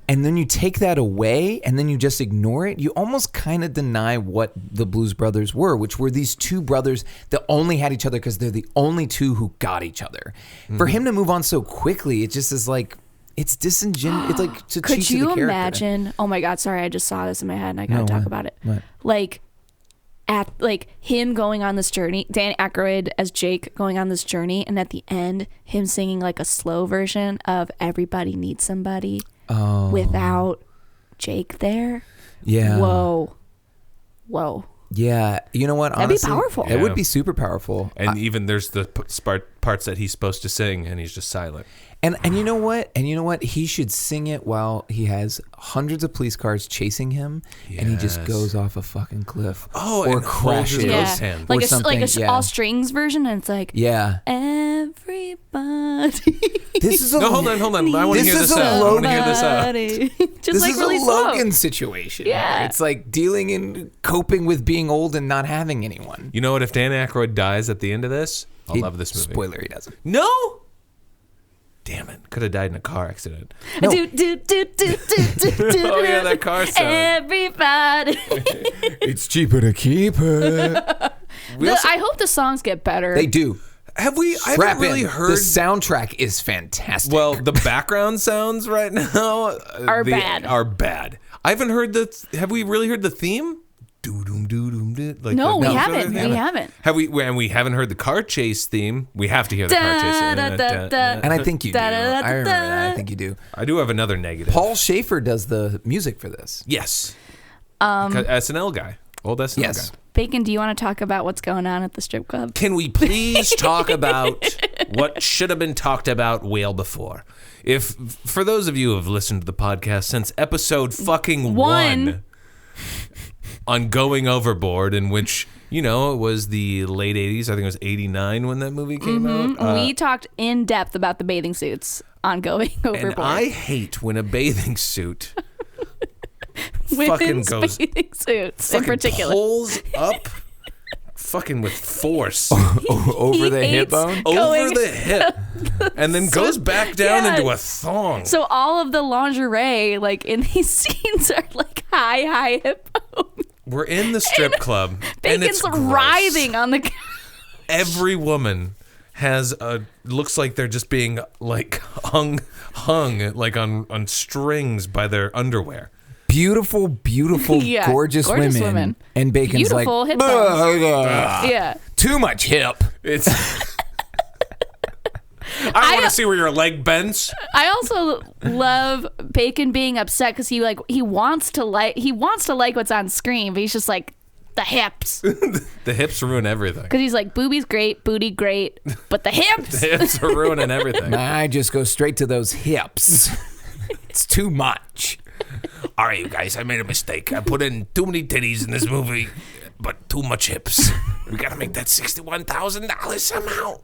And then you take that away and then you just ignore it. You almost kind of deny what the Blues Brothers were, which were these two brothers that only had each other because they're the only two who got each other. Mm-hmm. For him to move on so quickly, it just is like, it's disingenuous. It's like to Could cheat you to the character. imagine? Oh my God, sorry, I just saw this in my head and I gotta No, talk what? about it. What? Like, him going on this journey, Dan Aykroyd as Jake going on this journey, and at the end, him singing like a slow version of "Everybody Needs Somebody" without Jake there. Yeah. Whoa. Yeah, you know what? That'd be Honestly, powerful. It would be super powerful. And even there's the parts that he's supposed to sing, and he's just silent. And you know what? He should sing it while he has hundreds of police cars chasing him, and he just goes off a fucking cliff. Oh, or and holds his crashes. ghost hand. Like Or all strings version, and it's like everybody. This is hold on. I want to hear this out. Just this like is really a slow. Logan situation. Yeah. It's like dealing and coping with being old and not having anyone. You know what? If Dan Aykroyd dies at the end of this, I'll love this movie. Spoiler, he doesn't. No. Damn it! Could have died in a car accident. No. Oh yeah, that car sound. Everybody. It's cheaper to keep her. I hope the songs get better. They do. Have we? I Strap haven't really in. heard. The soundtrack is fantastic. Well, the background sounds right now Are bad. Are bad. I haven't heard the. Have we really heard the theme? Like No, we the- haven't. We haven't. Have we? And we haven't heard the car chase theme. We have to hear the car chase. And I think you do. I remember that. I think you do. I do have another negative. Paul Schaefer does the music for this. Yes. SNL guy. Old SNL Yes. guy. Bacon, do you want to talk about what's going on at the strip club? Can we please talk about what should have been talked about well before? If for those of you who have listened to the podcast since episode fucking one on Going Overboard, in which, it was the late 80s. I think it was 89 when that movie came out. We talked in depth about the bathing suits on Going Overboard. And I hate when a bathing suit fucking Women's goes bathing suits in fucking particular. pulls up fucking with force Over the hip hates bone? over the hip and then goes back down yeah. into a thong. So all of the lingerie, like in these scenes, are like high hip bone. We're in the strip club and it's Bacon's gross. writhing on the couch. Every woman has looks like they're just being like hung like on strings by their underwear. Beautiful, Yeah, gorgeous women. And Bacon's Beautiful like, hip bones. Yeah. Too much hip. It's I want to see where your leg bends. I also love Bacon being upset because he wants to like what's on screen, but he's just like the hips. The hips ruin everything. Because he's like, boobies great, booty great, but the hips. The hips are ruining everything. I just go straight to those hips. It's too much. All right, you guys, I made a mistake. I put in too many titties in this movie, but too much hips. We got to make that $61,000 somehow.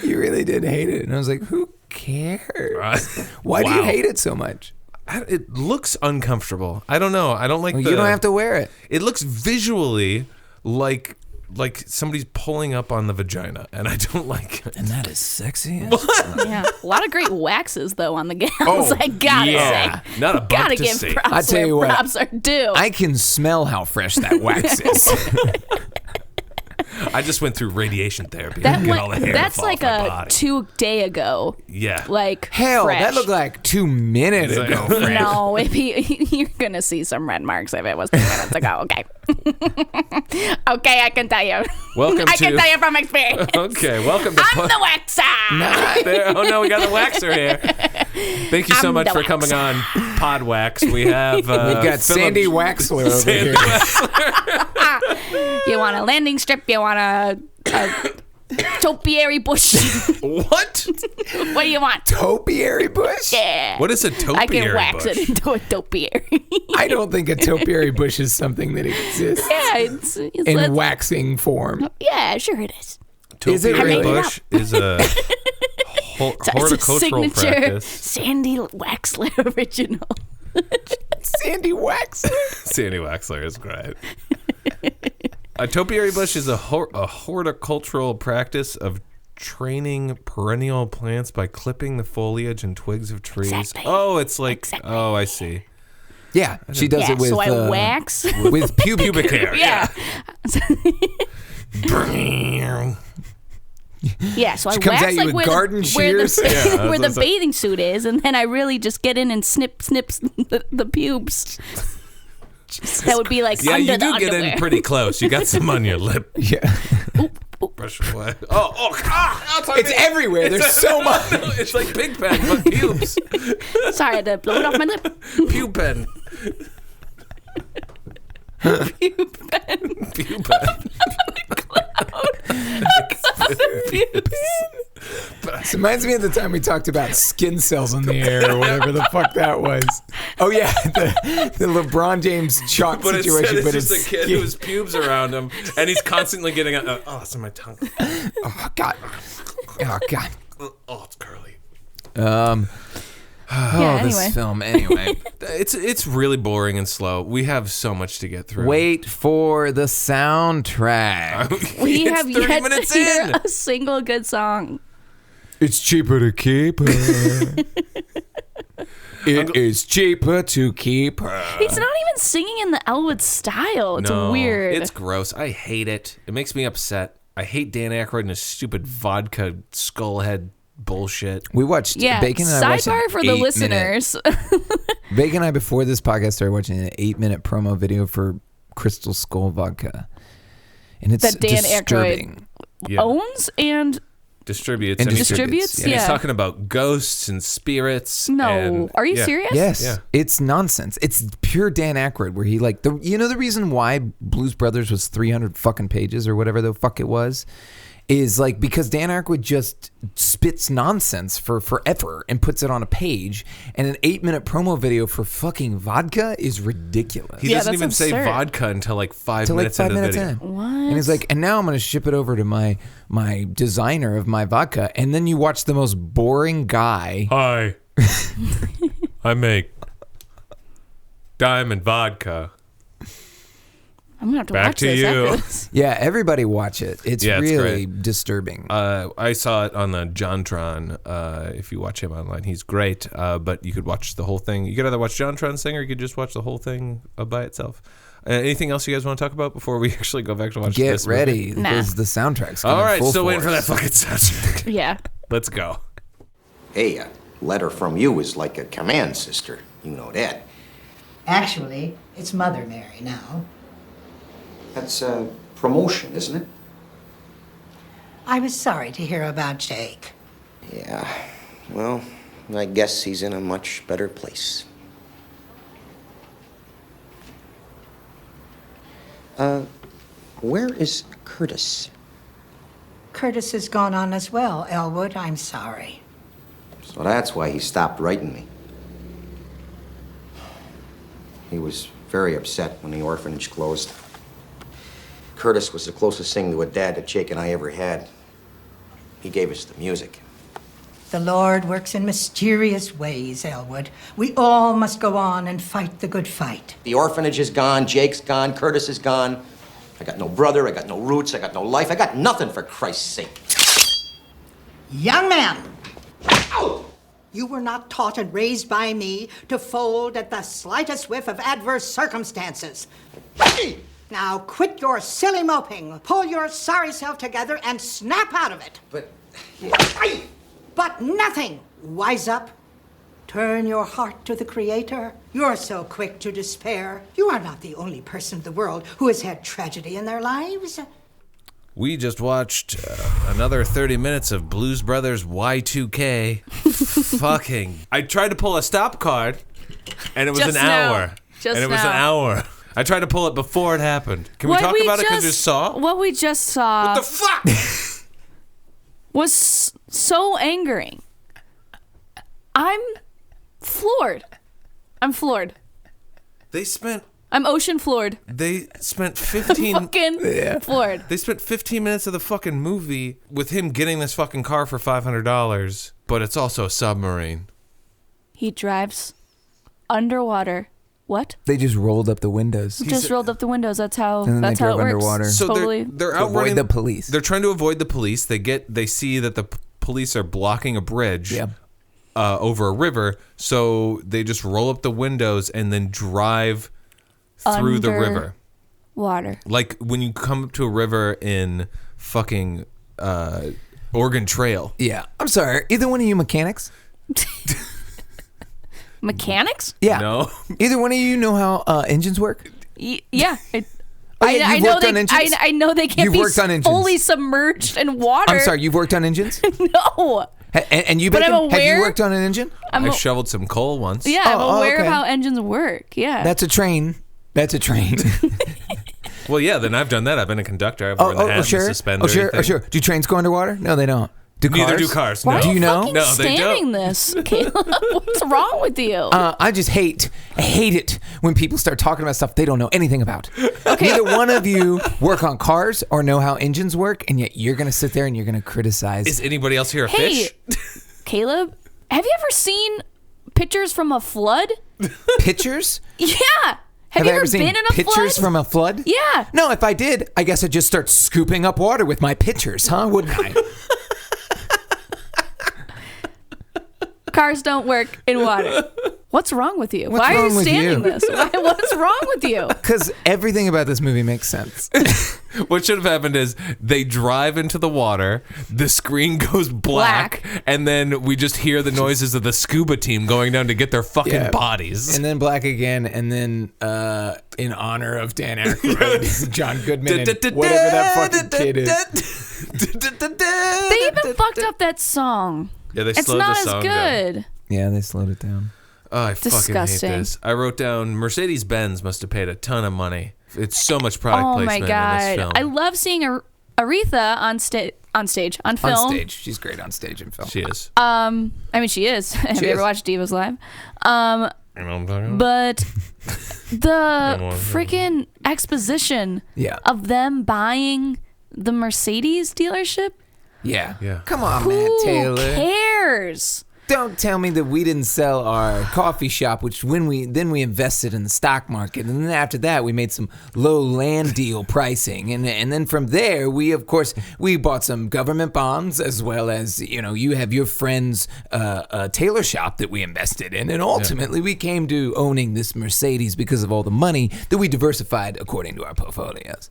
You really did hate it. And I was like, who cares? Why do you hate it so much? It looks uncomfortable. I don't know. I don't like You don't have to wear it. It looks visually like somebody's pulling up on the vagina, and I don't like it. And that is sexy. Yeah, a lot of great waxes though on the gals. I gotta say, not a bump gotta to give see. props I tell you where what, props are due. I can smell how fresh that wax is. I just went through radiation therapy. To get all the hair that's to fall like off my a body. 2 day ago. Yeah. Like Hell, fresh. that looked like 2 minutes ago. Fred. No, you're gonna see some red marks if it was 2 minutes ago. Okay. Okay, I can tell you. Welcome I can tell you from experience. Okay, welcome to I'm the waxer. Oh no, we got the waxer here. Thank you so I'm much the for coming on Podwax. We have We've got Philip- Sandy Waxler over Sandy here. You want a landing strip? You want a topiary bush? What? What do you want? Topiary bush? Yeah. What is a topiary I can wax bush? it into a topiary. I don't think a topiary bush is something that exists Yeah, it's in waxing form. Yeah, sure it is. Is it Topiary really? bush is a It's a horticultural signature practice. Sandy Waxler original. Sandy Waxler? Sandy Waxler is great. A topiary bush is a horticultural practice of training perennial plants by clipping the foliage and twigs of trees. Exactly. Oh, it's like, oh, I see. Yeah, she does Yeah, it with so I wax. with pubic hair. Yeah. Yeah, so She I comes wax at you like with where garden the, shears. where the, Yeah, where the that's what- bathing suit is, and then I really just get in and snips the pubes. That would be like Yeah, under you the do get underwear. in pretty close. You got some on your lip. Yeah. Brush it away. It's everywhere. There's so much. No, it's like Pig Pen, but pubes. Sorry, I had to blow it off my lip. Pube pen. Pube pen. Pube pen. This reminds me of the time we talked about skin cells in the air or whatever the fuck that was. Oh yeah, the LeBron James chalk But situation. But it's just a kid whose pubes around him, and he's constantly getting it's in my tongue. Oh god. Oh god. Oh, it's curly. This film. Anyway, it's really boring and slow. We have so much to get through. wait for the soundtrack. We It's have 30 yet minutes to hear in. a single good song. It's cheaper to keep her. It is cheaper to keep her. He's not even singing in the Elwood style. It's No, weird. It's gross. I hate it. It makes me upset. I hate Dan Aykroyd and his stupid vodka skullhead bullshit. We watched Bacon and I watched sidebar an for the 8-minute listeners. Bacon and I, before this podcast, started watching an 8-minute promo video for Crystal Skull vodka. And it's That Dan disturbing. Aykroyd owns and Distributes. And and distributes? And he's Yeah. talking about ghosts and spirits. No. and- Are you yeah. serious? Yes, Yeah. it's nonsense. It's pure Dan Aykroyd, where he like the reason why Blues Brothers was 300 fucking pages or whatever the fuck it was, is like because Dan Aykroyd just spits nonsense for forever and puts it on a page, and an 8-minute promo video for fucking vodka is ridiculous. He Yeah, doesn't that's even say absurd. vodka until like 5 To like minutes 5 into the minutes video. in. What? And he's like, and now I'm going to ship it over to my designer of my vodka. And then you watch the most boring guy. Hi. I make diamond vodka. I'm gonna have to Back watch to this you. after this. Yeah, everybody watch it. It's Yeah, it's really great. disturbing. I saw it on the JonTron. If you watch him online, he's great. But you could watch the whole thing. You could either watch JonTron sing or you could just watch the whole thing by itself. Anything else you guys want to talk about before we actually go back to watch Get this movie? ready, Nah. because the soundtrack's All coming right, full still waiting for that force. fucking soundtrack. Yeah. Let's go. Hey, a letter from you is like a command, sister. You know that. Actually, it's Mother Mary now. That's a promotion, isn't it? I was sorry to hear about Jake. Yeah. Well, I guess he's in a much better place. Where is Curtis? Curtis has gone on as well, Elwood. I'm sorry. So that's why he stopped writing me. He was very upset when the orphanage closed. Curtis was the closest thing to a dad that Jake and I ever had. He gave us the music. The Lord works in mysterious ways, Elwood. We all must go on and fight the good fight. The orphanage is gone, Jake's gone, Curtis is gone. I got no brother, I got no roots, I got no life, I got nothing, for Christ's sake. Young man! You were not taught and raised by me to fold at the slightest whiff of adverse circumstances. Now quit your silly moping, pull your sorry self together, and snap out of it. But nothing. Wise up. Turn your heart to the Creator. You're so quick to despair. You are not the only person in the world who has had tragedy in their lives. We just watched another 30 minutes of Blues Brothers Y2K. Fucking. I tried to pull a stop card, and it was Just an now. hour. Just and it was an now. hour. I tried to pull it before it happened. Can we talk about it because you saw? What we just saw What the fuck? was so angering. I'm floored. I'm floored. I'm ocean floored. They spent 15 Fucking floored. They spent 15 minutes of the fucking movie with him getting this fucking car for $500, but it's also a submarine. He drives underwater. What? They just rolled up the windows. Just rolled up the windows. That's how. And then That's they how it drove works. underwater. So Totally. they're To outrunning avoid the police. They're trying to avoid the police. They see that the police are blocking a bridge over a river, so they just roll up the windows and then drive through the river. Water. Like when you come up to a river in fucking Oregon Trail. Yeah. I'm sorry. Either one of you mechanics? Mechanics? Yeah. No. Either one of you know how engines work? Yeah. Oh, yeah, you've worked on engines? I know they can't You've be worked on engines. fully submerged in water. I'm sorry, you've worked on engines? No. And you, But I'm Bacon, have you aware- worked on an engine? I shoveled some coal once. Yeah, I'm aware okay. of how engines work. Yeah. That's a train. That's a train. Well, yeah, then I've done that. I've been a conductor. I've worn the hat, sure. the suspender. Sure. Do trains go underwater? No, they don't. Do Neither cars? do cars. Why No. are Do you know? fucking No, they standing don't. this, Caleb? What's wrong with you? I just hate it when people start talking about stuff they don't know anything about. Neither one of you work on cars or know how engines work, and yet you're going to sit there and you're going to criticize. Is anybody else here a Hey. fish? Caleb, have you ever seen pictures from a flood? Pictures? Yeah. Have you I ever seen been in a pictures flood? from a flood? Yeah. No, if I did, I guess I'd just start scooping up water with my pitchers, huh? Wouldn't I? Cars don't work in water. What's wrong with you? Why are wrong you with standing you? this? What's wrong with you? Because everything about this movie makes sense. What should have happened is they drive into the water, the screen goes black, and then we just hear the noises of the scuba team going down to get their fucking bodies. And then black again, and then in honor of Dan Aykroyd, John Goodman, and whatever that fucking kid is. They even fucked up that song. Yeah, they It's slowed not the as song good. down. Yeah, they slowed it down. Oh, I fucking Disgusting. hate this. I wrote down Mercedes-Benz must have paid a ton of money. It's so much product Oh placement my in god! this film. I love seeing Aretha on stage, on film. On stage, she's great on stage and film. She is. I mean, she is. Have you ever watched Divas Live? You know what I'm talking about? But the freaking exposition of them buying the Mercedes dealership. Yeah. Come on, Who man, Taylor. cares? Don't tell me that we didn't sell our coffee shop, which then we invested in the stock market, and then after that we made some low land deal pricing, and then from there we bought some government bonds, as well as you have your friend's tailor shop that we invested in, and ultimately we came to owning this Mercedes because of all the money that we diversified according to our portfolios.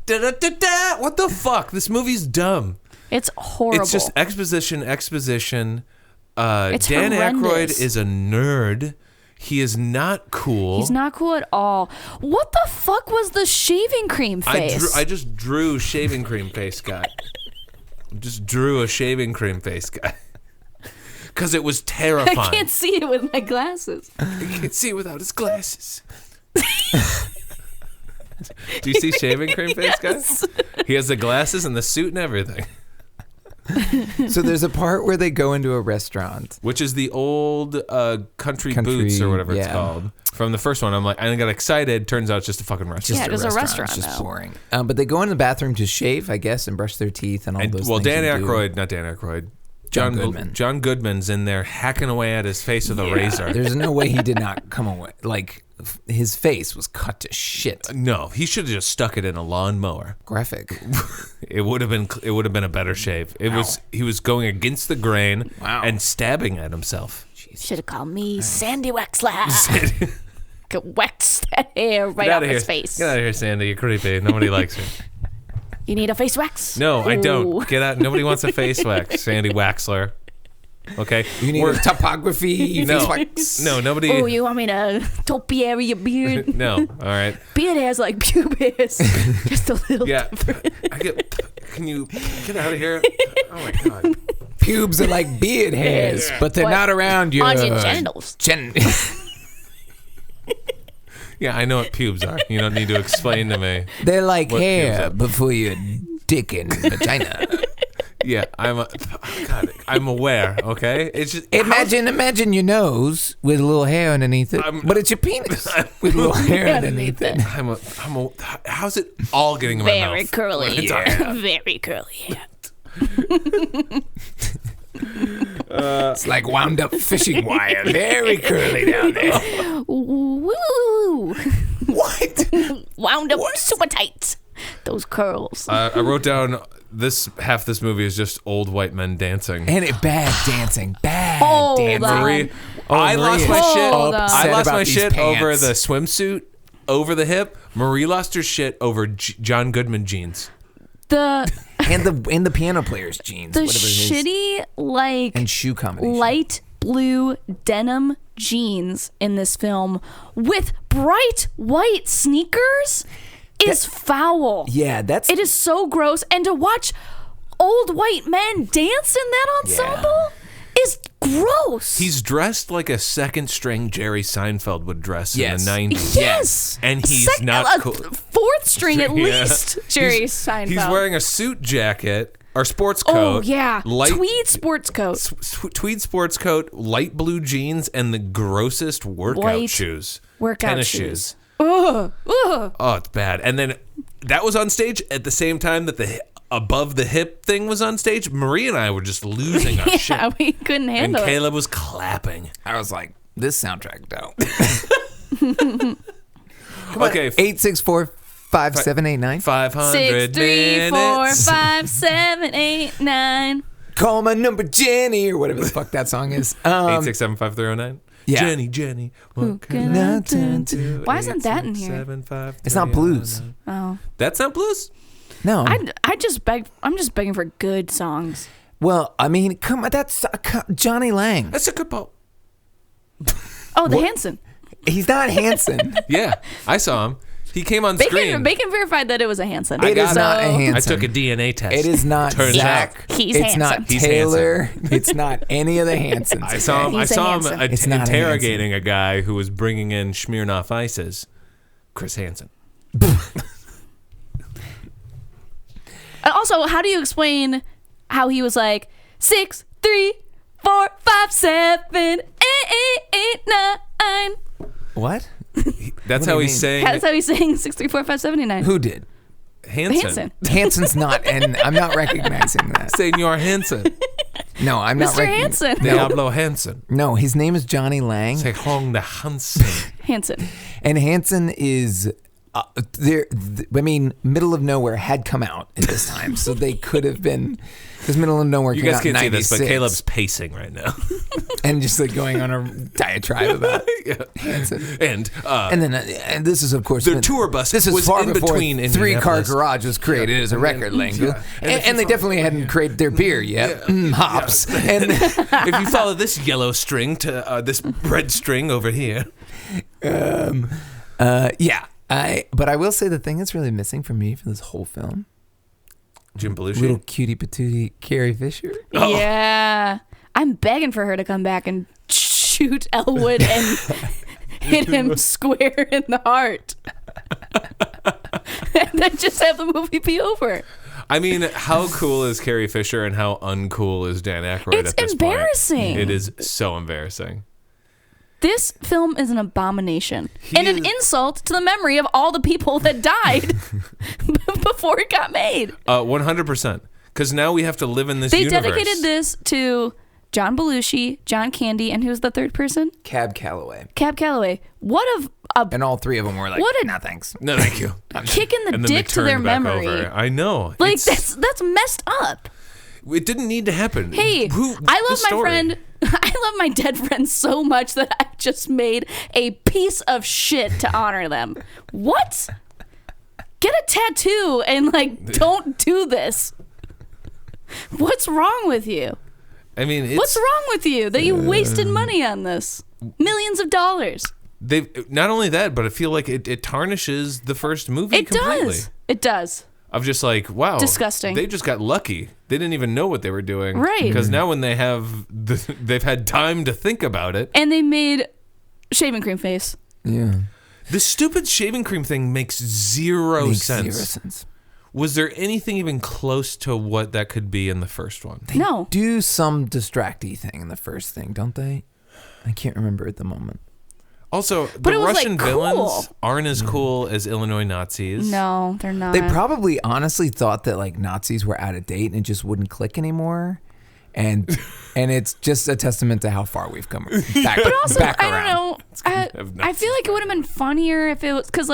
What the fuck? This movie's dumb. It's horrible. It's just exposition. It's Dan horrendous. Aykroyd is a nerd. He is not cool. He's not cool at all. What the fuck was the shaving cream face? I just drew shaving cream face guy. Just drew a shaving cream face guy. Because it was terrifying. I can't see it with my glasses. He can't see it without his glasses. Do you see shaving cream face guy? He has the glasses and the suit and everything. So there's a part where they go into a restaurant, which is the old country boots or whatever it's called from the first one. I got excited. Turns out it's just a fucking restaurant. Just a restaurant. It's just boring. But they go in the bathroom to shave, I guess, and brush their teeth and all those things. Dan Aykroyd, not Dan Aykroyd. John Goodman. John Goodman's in there hacking away at his face with a razor. There's no way he did not come away. Like, his face was cut to shit. No, he should have just stuck it in a lawnmower. Graphic. It would have been a better shave. He was going against the grain and stabbing at himself. Should have called me Sandy Wexler. Could wax that hair right off his face. Get out of here, Sandy. You're creepy. Nobody likes you. You need a face wax? No, I Ooh. don't. Get out. Nobody wants a face wax, Sandy Waxler. Okay. You need a topography face wax. No, nobody. Oh, you want me to topiary your beard? No. All right. Beard hair's like pubis. Just a little different. Can you get out of here? Oh my god. Pubes are like beard hairs, but they're not around your on your genitals. Yeah, I know what pubes are. You don't need to explain to me. They're like what pubes hair are. before your dick and vagina. Yeah, I'm aware. Okay, it's just imagine your nose with a little hair underneath it, but it's your penis with a little hair underneath it. How's it all getting in my mouth? Very curly. Yeah. Very curly hair. It's like wound up fishing wire, very curly down there. Woo! What? Wound up super tight. Those curls. I wrote down half this movie is just old white men dancing. And bad dancing. Bad Hold dancing. on. Marie, Oh, I Marie lost is my shit. Hold on. I lost about my these shit over pants. the swimsuit over the hip. Marie lost her shit over John Goodman jeans. The and the piano player's jeans. the whatever it is. shitty And shoe combination. light blue denim jeans in this film with bright white sneakers is foul. Yeah, it is so gross. And to watch old white men dance in that ensemble is gross. He's dressed like a second string Jerry Seinfeld would dress in the 90s. Yes. And he's not cool. Fourth string at least, Jerry Seinfeld. He's wearing a suit jacket or sports coat. Oh, yeah. Tweed sports coat. Tweed sports coat, light blue jeans, and the grossest workout shoes. Tennis shoes. Ugh. Oh, it's bad. And then that was on stage at the same time that the above the hip thing was on stage. Marie and I were just losing our shit. Yeah, we couldn't handle and it. Caleb was clapping. I was like, this soundtrack dope. Okay. 864-5789. 500 6, 3, 4, minutes. 5, 7, 8, 9. Call my number Jenny, or whatever the fuck that song is. 867-5309. Yeah. Jenny, what can I turn to? Why isn't that in here? It's not blues. Oh. That's not blues? No. I'm just begging for good songs. Well, I mean, come on, that's Johnny Lang. That's a good poem. Oh, the Hanson. He's not Hanson. Yeah, I saw him. He came on screen. Bacon verified that it was a Hanson. It is not a Hanson. I took a DNA test. It is not Turns Zach. out. He's it's Hanson. not Taylor. It's not any of the Hansons. I saw him. He's a Hanson. It's not a interrogating a guy who was bringing in Smirnoff Ices. Chris Hansen. And also, how do you explain how he was like 6, 3, 4, 5, 7, 8, 8, 9? What? That's how he's saying. That's how he's saying 6, 3, 4, 5, 7, 9. Who did? Hansen. Hanson's not, and I'm not recognizing that. Senor Hansen. No, I'm not. Mr. Hansen. Diablo Hansen. No, his name is Johnny Lang. Say Hong the Hansen. Hansen. And Hansen is there. I mean, Middle of Nowhere had come out at this time, so they could have been. Because Middle of Nowhere You came guys out in can't see this, but 96. Caleb's pacing right now. And just like going on a diatribe about Hansen. And then and this is of course their tour bus This is was far in before between Three-Car Indianapolis. Garage was created as a record label, and they definitely hadn't created their beer yet. Hops. And if you follow this yellow string to this red string over here, yeah. But I will say the thing that's really missing for me for this whole film. Jim Belushi, Little cutie patootie Carrie Fisher. Oh. Yeah. I'm begging for her to come back and shoot Elwood and hit him square in the heart. And then just have the movie be over. I mean, how cool is Carrie Fisher and how uncool is Dan Aykroyd It's at this embarrassing. point? It is so embarrassing. This film is an abomination and an insult to the memory of all the people that died before it got made. 100%. Because now we have to live in this They universe. dedicated this to John Belushi, John Candy, and who's the third person? Cab Calloway. Cab Calloway. What a And all three of them were like, What a- no thanks. No, thank you. kick in the And then they dick to their turned back memory. over. I know. Like It's- that's messed up. It didn't need to happen. Hey, I love my friend. I love my dead friends so much that I just made a piece of shit to honor them. What? Get a tattoo and don't do this. What's wrong with you? I mean, What's wrong with you that you wasted money on this? Millions of dollars. They not only that, but I feel like it tarnishes the first movie It completely. does. It does. Of just like, wow, Disgusting. They just got lucky. They didn't even know what they were doing, Right. Because now when they have, they've had time to think about it. And they made shaving cream face. Yeah. The stupid shaving cream thing makes zero Makes sense. 0 sense. Was there anything even close to what that could be in the first one? They No. do some distracty thing in the first thing, don't they? I can't remember at the moment. Also, But the it was, Russian cool. villains aren't as cool as Illinois Nazis. No, they're not. They probably honestly thought that Nazis were out of date and it just wouldn't click anymore. And it's just a testament to how far we've come back, But also, back I around. don't know. I feel like it would have been funnier if it was because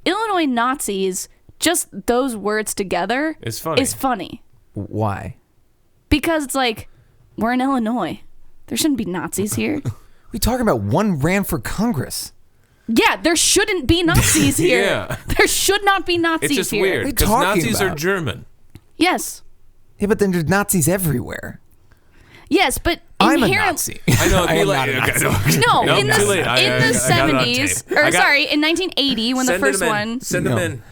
Illinois Nazis, just those words together It's funny. is funny Why? because it's we're in Illinois. There shouldn't be Nazis here. We talking about one ran for Congress. Yeah, there shouldn't be Nazis here. Yeah. There should not be Nazis It's just here. weird What are because you talking Nazis are about? German. Yes. Yeah, but then there's Nazis everywhere. Yes, but I'm a inherent- Nazi. I know. I am like, not a Nazi. No, Nope, in the too late. in I the got it on 70s, tape. or sorry, in 1980 when the Send first him in. one. Send him in.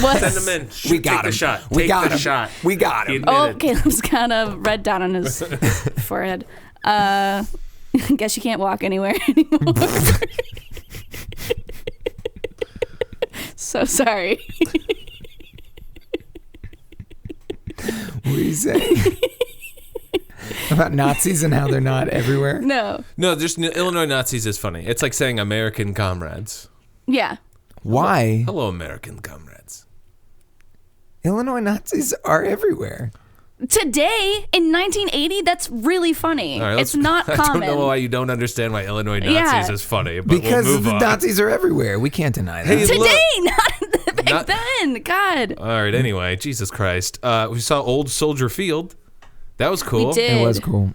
What? Send him in. We got Take him. the shot. We Take got the him. shot. We got He him. admitted. Oh, Caleb's got a red dot on his forehead. Guess you can't walk anywhere anymore. So sorry. What do you say? About Nazis and how they're not everywhere? No. No, just Illinois Nazis is funny. It's like saying American comrades. Yeah. Why? Hello, American comrades. Illinois Nazis are everywhere. Today in 1980, that's really funny. All right, It's not I common. don't know why you don't understand why Illinois Nazis Yeah. is funny, but Because we'll move the on. Nazis are everywhere. We can't deny that. Hey, look. Today, not back then. God. All right, anyway, Jesus Christ. We saw Old Soldier Field. That was cool. We did. It was cool.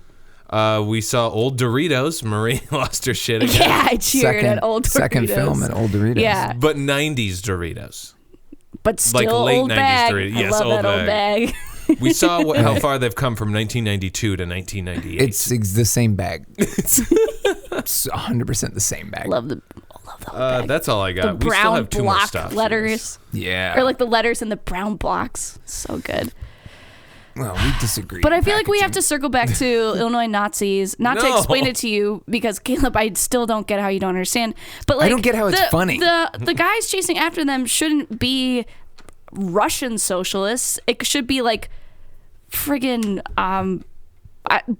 We saw Old Doritos. Marie lost her shit again. Yeah, I cheered at Old Doritos. Second film at Old Doritos. Yeah. But 90s Doritos. But still late old 90s bag. Doritos. I Yes, love old that old bag. We saw how far they've come from 1992 to 1998. It's the same bag. It's 100% the same bag. Love the old bag. That's all I The got. We still brown have two more block stops. letters. Yeah. Or like the letters in the brown blocks. So good. Well, we disagree. But I feel like we have to circle back to Illinois Nazis. Not to No. explain it to you because Caleb, I still don't get how you don't understand. But like, I don't get how it's funny. The guys chasing after them shouldn't be Russian socialists. It should be like friggin'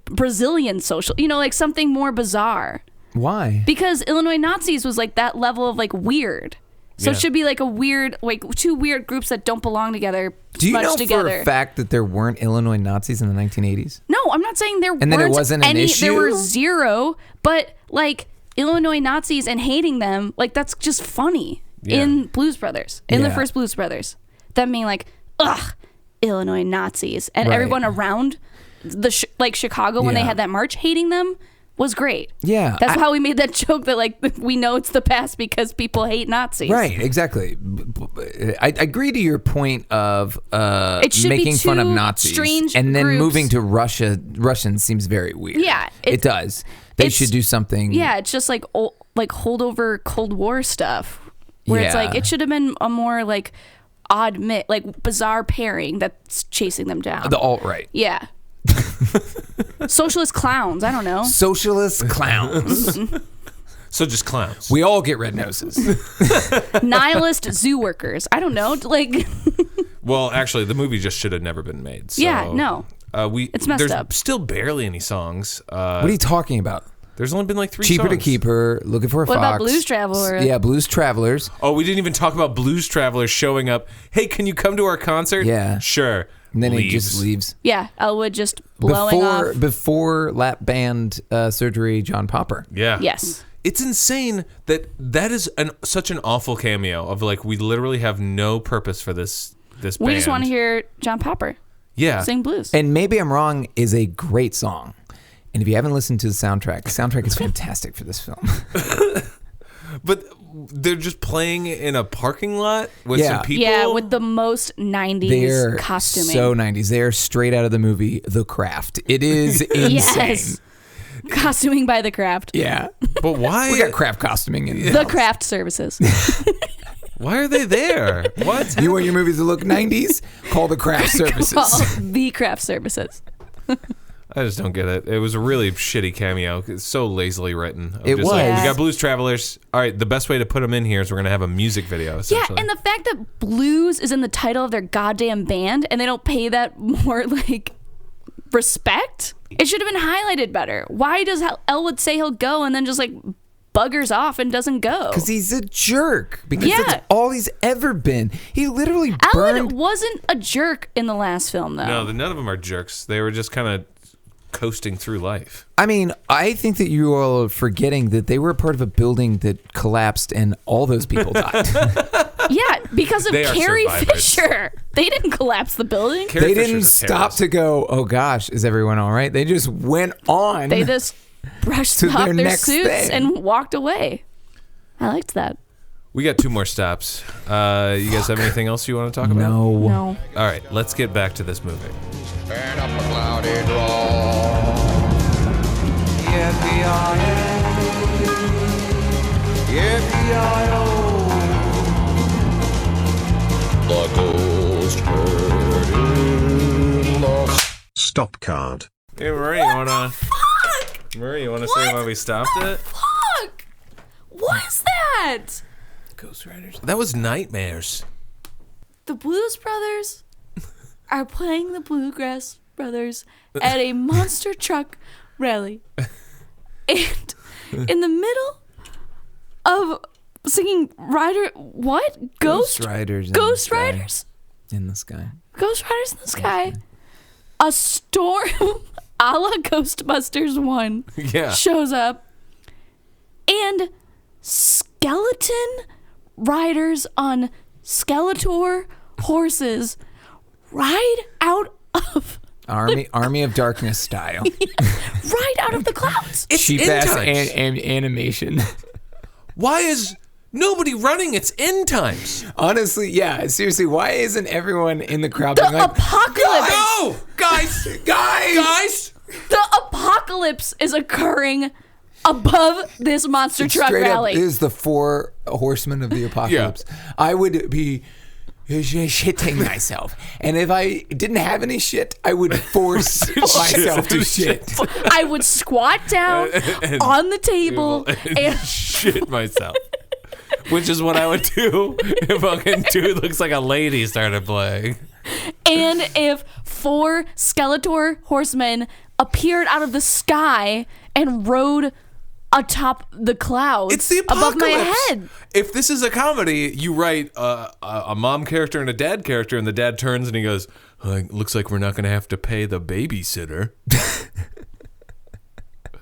Brazilian social. You know, like something more bizarre. Why? Because Illinois Nazis was like that level of like weird. So Yeah. it should be like a weird, like two weird groups that don't belong together. Do you smudged know together. for a fact that there weren't Illinois Nazis in the 1980s? No, I'm not saying there And then it weren't wasn't an any. There were issue? zero, but like Illinois Nazis and hating them, like that's just funny Yeah. in Blues Brothers, in the Yeah. first Blues Brothers. Them being like, ugh, Illinois Nazis, and Right. everyone around the like Chicago when they Yeah. had that march hating them was great. Yeah, That's how we made that joke that like we know it's the past because people hate Nazis. Right, exactly. I agree to your point of It should be making fun of two Nazis, strange and then groups. moving to Russian seems very weird. Yeah, it does. They it's- should do something. Yeah, it's just like like holdover Cold War stuff, where it's Yeah. like it should have been a more like odd like bizarre pairing that's chasing them down. The alt-right. Yeah. Socialist clowns. I don't know. Socialist clowns. So just clowns. We all get red noses. Nihilist zoo workers. I don't know. Like, Well, actually, the movie just should have never been made. So, Yeah, no. It's messed there's up. still barely any songs. What are you talking about? There's only been like 3 Cheaper songs. to Keep Her, Looking for a what Fox. about Blues Traveler? Yeah, Blues Travelers. Oh, we didn't even talk about Blues Travelers showing up. Hey, can you come to our concert? Yeah. Sure. And then Leaves. he just leaves. Yeah, Elwood just blowing off. Before lap band surgery, John Popper. Yeah. Yes. It's insane that is such an awful cameo of like we literally have no purpose for this band. We just want to hear John Popper sing blues. And Maybe I'm Wrong is a great song. And if you haven't listened to the soundtrack is fantastic for this film. But they're just playing in a parking lot with Yeah. some people. Yeah, with the most 90s They're costuming. so 90s. They are straight out of the movie The Craft. It is insane. Yes. Costuming by The Craft. Yeah. But why? We got craft costuming in The Craft Services. Why are they there? What? You want your movies to look 90s? Call The Craft Services. Call The Craft Services. I just don't get it. It was a really shitty cameo. It's so lazily written. It Just was. like, we Yeah. got Blues Travelers. All right, the best way to put them in here is we're going to have a music video, Yeah, essentially. and the fact that blues is in the title of their goddamn band and they don't pay that more like respect, it should have been highlighted better. Why does Elwood say he'll go and then just like buggers off and doesn't go? Because he's a jerk. Because Yeah. that's all he's ever been. He literally Elwood burned. wasn't a jerk in the last film though. No, none of them are jerks. They were just kind of coasting through life. I mean, I think that you are forgetting that they were a part of a building that collapsed and all those people died. Yeah, because of They are Carrie survivors. Fisher. They didn't collapse the building. Carrie They didn't Fisher's a stop terrorist. to go, oh gosh, is everyone all right? They just went on. They just brushed To off their their next suits thing. and walked away. I liked that. We got 2 more stops. You guys have anything else you want to talk about? No. All right, let's get back to this movie. And up a cloudy draw. Stop card. Hey, Marie, you wanna say why we stopped it? Fuck! What is that? Ghost Riders. That was Nightmares. The Blues Brothers are playing the Bluegrass Brothers at a monster truck rally. And in the middle of singing Ghost Riders. Ghost Riders in the sky. Ghost Riders in the sky. A storm a la Ghostbusters 1 shows up. And skeleton riders on Skeletor horses ride out of Army of Darkness style. right out of the clouds. It's cheap end ass times. animation. Why is nobody running? It's end times. Honestly, yeah. Seriously, why isn't everyone in the crowd The being like, apocalypse. No, guys. The apocalypse is occurring above this monster truck straight rally. up is the 4 horsemen of the apocalypse. I would be shitting myself, and if I didn't have any shit, I would force myself to shit. I would squat down on the table and shit myself. Which is what I would do if fucking Dude Looks Like a Lady started playing. And if 4 Skeletor horsemen appeared out of the sky and rode atop the clouds It's the apocalypse. above my head. If this is a comedy, you write a mom character and a dad character, and the dad turns and he goes, looks like we're not going to have to pay the babysitter.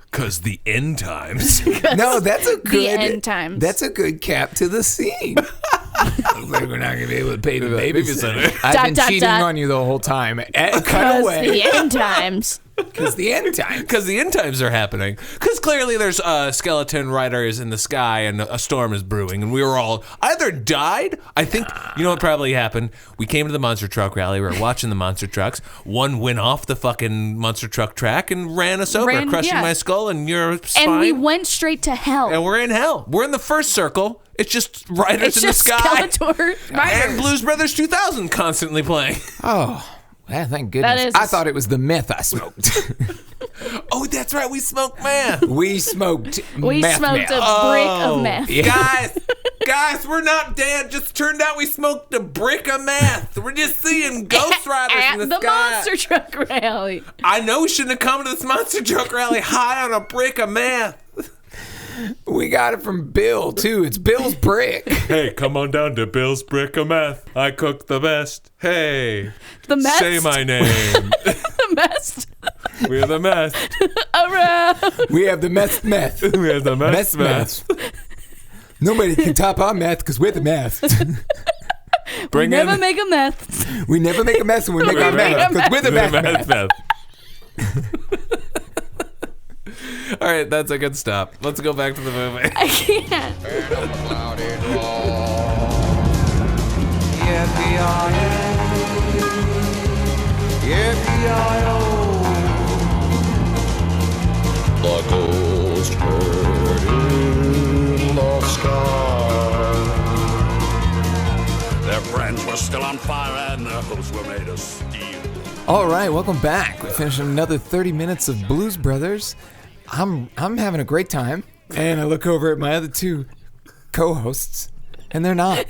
Because the end times. No, that's a good end times. That's a good cap to the scene. Looks like we're not gonna be able to pay the babysitter. I've been cheating on you the whole time. Cut away. The end times. Because the end times. Because the end times are happening. Because clearly there's skeleton riders in the sky and a storm is brewing, and we were all either died. I think you know what probably happened. We came to the monster truck rally. We were watching the monster trucks. One went off the fucking monster truck track and ran us over, crushing my skull and your spine. And we went straight to hell. And we're in hell. We're in the first circle. It's just riders in the sky. Skeletor and Blues Brothers 2000 constantly playing. Oh. Well, thank goodness. I thought it was the meth I smoked. Oh, that's right. We smoked meth. We smoked a brick of meth. Yeah. Guys, we're not dead. Just turned out we smoked a brick of meth. We're just seeing Ghost Riders in the sky. Monster truck rally. I know we shouldn't have come to this monster truck rally high on a brick of meth. We got it from Bill, too. It's Bill's brick. Hey, come on down to Bill's brick of meth. I cook the best. Hey, the meth. Say my name. The mest. We're the meth. Around. We have the meth. We have the meth. Nobody can top our meth because we're the meth. We never make a meth. We never make a mess when we make our meth because we're the meth. All right, that's a good stop. Let's go back to the movie. I can't. The ghost bird in the sky. Their friends were still on fire and their hopes were made of steel. All right, welcome back. We finished another 30 minutes of Blues Brothers. I'm having a great time, and I look over at my other 2 co-hosts, and they're not.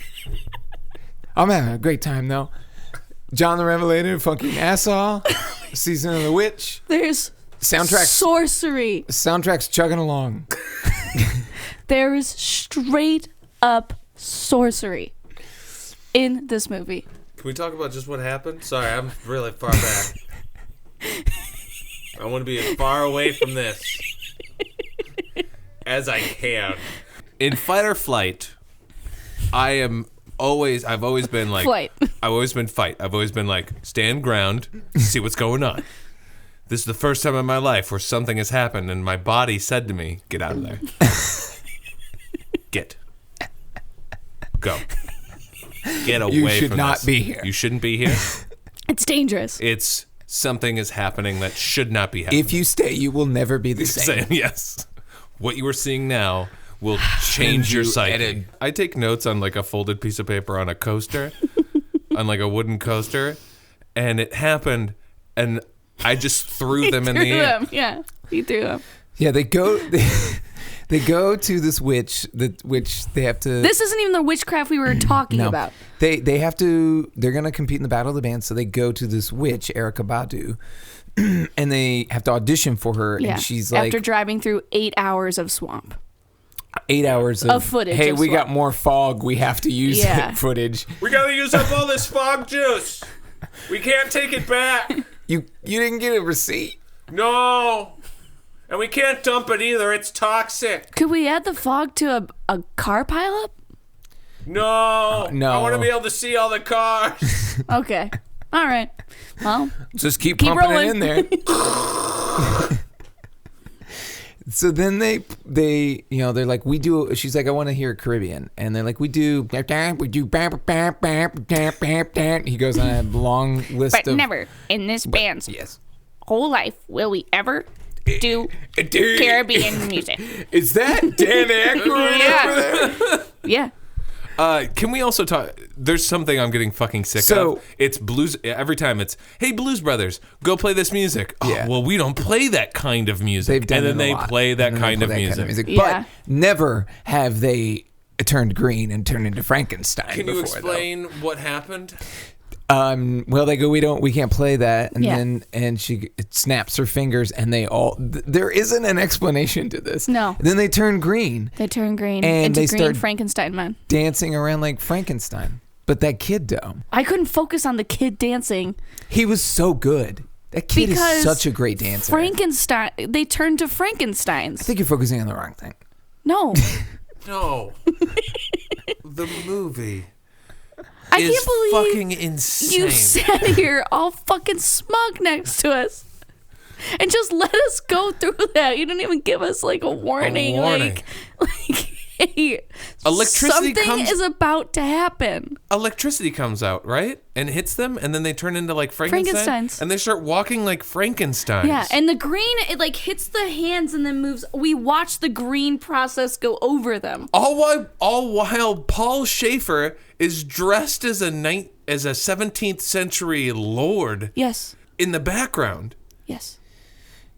I'm having a great time though. John the Revelator, fucking Assaw, Season of the Witch. There's soundtrack sorcery. Soundtrack's chugging along. There is straight up sorcery in this movie. Can we talk about just what happened? Sorry, I'm really far back. I want to be as far away from this as I can. In fight or flight, I've always been like Flight. I've always been fight. I've always been like stand ground, see what's going on. This is the first time in my life where something has happened and my body said to me, get out of there. Get. Go. Get away from this. You should not be here. You shouldn't be here. It's dangerous. It's something is happening that should not be happening. If you stay, you will never be the same. Yes. What you are seeing now will change your psyche. I take notes on like a folded piece of paper on a coaster, on like a wooden coaster, and it happened, and I just threw them in the air. Yeah, he threw them. Yeah, they go to this witch, which they have to. This isn't even the witchcraft we were talking about. They have to. They're gonna compete in the Battle of the Bands, so they go to this witch, Erykah Badu, and they have to audition for her. Yeah. And she's like, after driving through 8 hours of swamp. 8 hours of footage. Hey, of we swamp. got more fog. We have to use that footage. We gotta use up all this fog juice. We can't take it back. You didn't get a receipt. No. And we can't dump it either. It's toxic. Could we add the fog to a car pileup? No. No. I want to be able to see all the cars. Okay. All right. Well, just keep pumping rolling. it in there. So then they they're like, we do. She's like, I want to hear Caribbean, and they're like, we do. He goes on a long list But of. never in this band's Yes. whole life will we ever do Caribbean music. Is that Dan Aykroyd over there? Yeah. Can we also talk? There's something I'm getting fucking sick of. It's blues. Every time it's, hey, Blues Brothers, go play this music. Oh, Yeah. well, we don't play that kind of music. They've done and then it a they lot. play that And then kind they of play that music. Yeah. But never have they turned green and turned into Frankenstein. Can you before, explain what happened? Well, they go, we can't play that, and Yeah. then she snaps her fingers, and they all. There isn't an explanation to this. No. And then they turn green, They turn green And into they green start- Frankenstein man. dancing around like Frankenstein. But that kid, though, I couldn't focus on the kid dancing he was so good. That kid because is such a great dancer. Frankenstein. They turned to Frankensteins. I think you're focusing on the wrong thing. No. No. The movie I is can't believe fucking insane. you sat here all fucking smug next to us and just let us go through that. You didn't even give us like a warning. Like hey, Electricity something comes- is about to happen. Electricity comes out, right? And hits them, and then they turn into like Frankensteins. And they start walking like Frankensteins. Yeah, and the green, it like hits the hands and then moves. We watch the green process go over them. All while Paul Schaefer is dressed as a 17th century lord. Yes. In the background. Yes.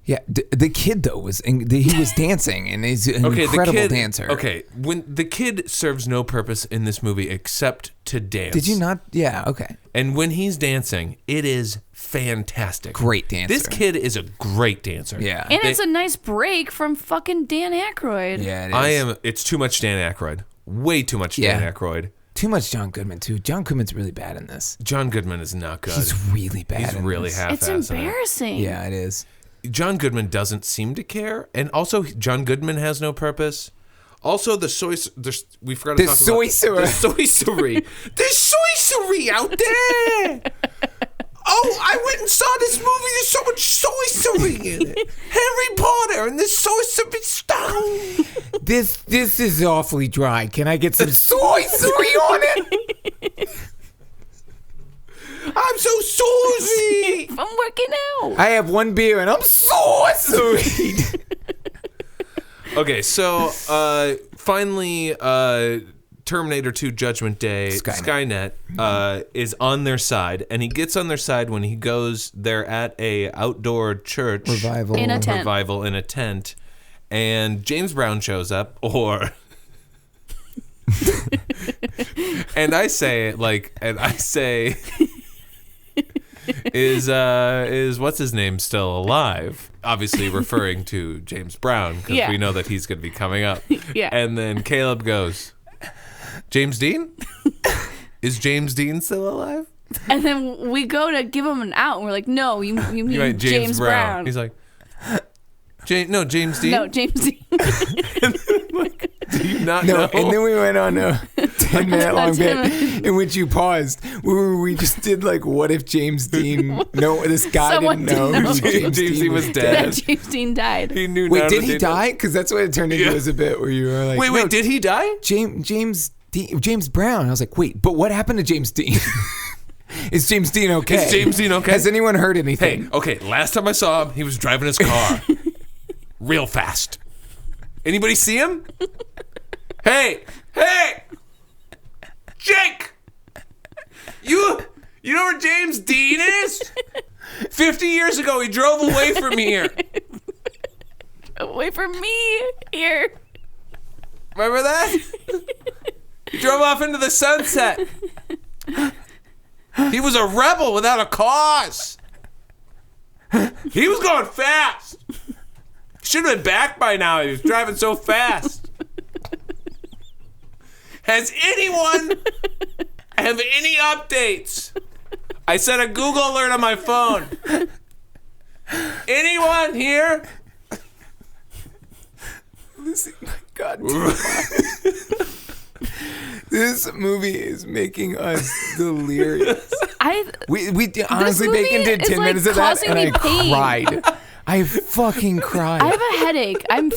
Yeah, the kid though he was dancing, and he's an incredible dancer. Okay, when the kid serves no purpose in this movie except to dance. Did you not? Yeah, okay. And when he's dancing, it is fantastic. Great dancer. This kid is a great dancer. Yeah. And it's a nice break from fucking Dan Aykroyd. Yeah, it is. It's too much Dan Aykroyd. Way too much Dan Aykroyd. Too much John Goodman too. John Goodman's really bad in this. John Goodman is not good. He's really bad. He's really this. half-assed. It's embarrassing. Yeah, it is. John Goodman doesn't seem to care, and also John Goodman has no purpose. Also, we forgot to talk about the sorcery. There's sorcery out there. Oh, I went and saw this movie. There's so much sorcery in it. Harry Potter and the Sorcerer's Stone. This is awfully dry. Can I get some sorcery on it? I'm so saucy. I'm working out. I have one beer and I'm sorcery. Okay, so finally, Terminator 2 Judgment Day, Skynet is on their side, and he gets on their side when he goes. They're at a outdoor church revival in a tent. Revival in a tent, and James Brown shows up, and I say is what's his name still alive? Obviously referring to James Brown, because we know that he's going to be coming up. Yeah. And then Caleb goes, James Dean? Is James Dean still alive? And then we go to give him an out, and we're like, no, you mean Right, James Brown. He's like, James Dean? No, James Dean. Do you not know? And then we went on a 10-minute long bit in which you paused, where we just did like, what if James Dean? No, this guy Someone didn't know James Dean was dead. That James Dean died. He knew. Wait, did he die? Because that's what it turned into Yeah. as a bit where you were like, Wait, did he die? James Brown. I was like, wait, but what happened to James Dean? Is James Dean okay? Is James Dean okay? Has anyone heard anything? Hey, okay, last time I saw him, he was driving his car real fast. Anybody see him? Hey, Jake! You know where James Dean is? 50 years ago, he drove away from here. Away from me here. Remember that? He drove off into the sunset. He was a rebel without a cause. He was going fast. Should have been back by now. He was driving so fast. Has anyone have any updates? I set a Google alert on my phone. Anyone here? My God. This movie is making us delirious. We honestly, Bacon did 10 minutes of that, and I cried. I fucking cried. I have a headache. I'm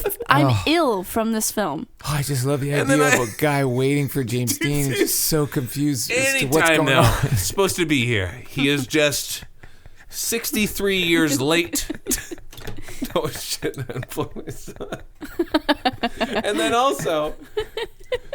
ill from this film. Oh, I just love the idea of a guy waiting for James Dean. He's just so confused as to what's Anytime going now, on. he's supposed to be here. He is just 63 years late. Oh shit! And then also,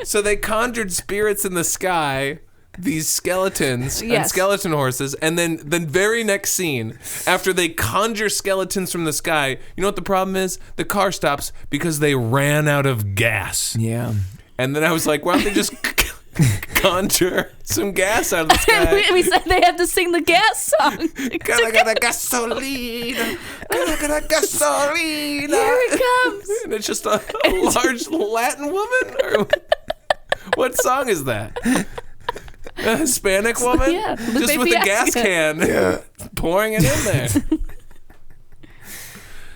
so they conjured spirits in the sky, these skeletons and skeleton horses, and then the very next scene, after they conjure skeletons from the sky, you know what the problem is? The car stops because they ran out of gas. Yeah. And then I was like, why don't they just conjure some gas out of the sky? We said they had to sing the gas song. Gotta gasolina. Gotta gasolina. Here it comes. And it's just a large Latin woman? Or what song is that? A Hispanic woman? Yeah, just with a gas can. Pouring it in there.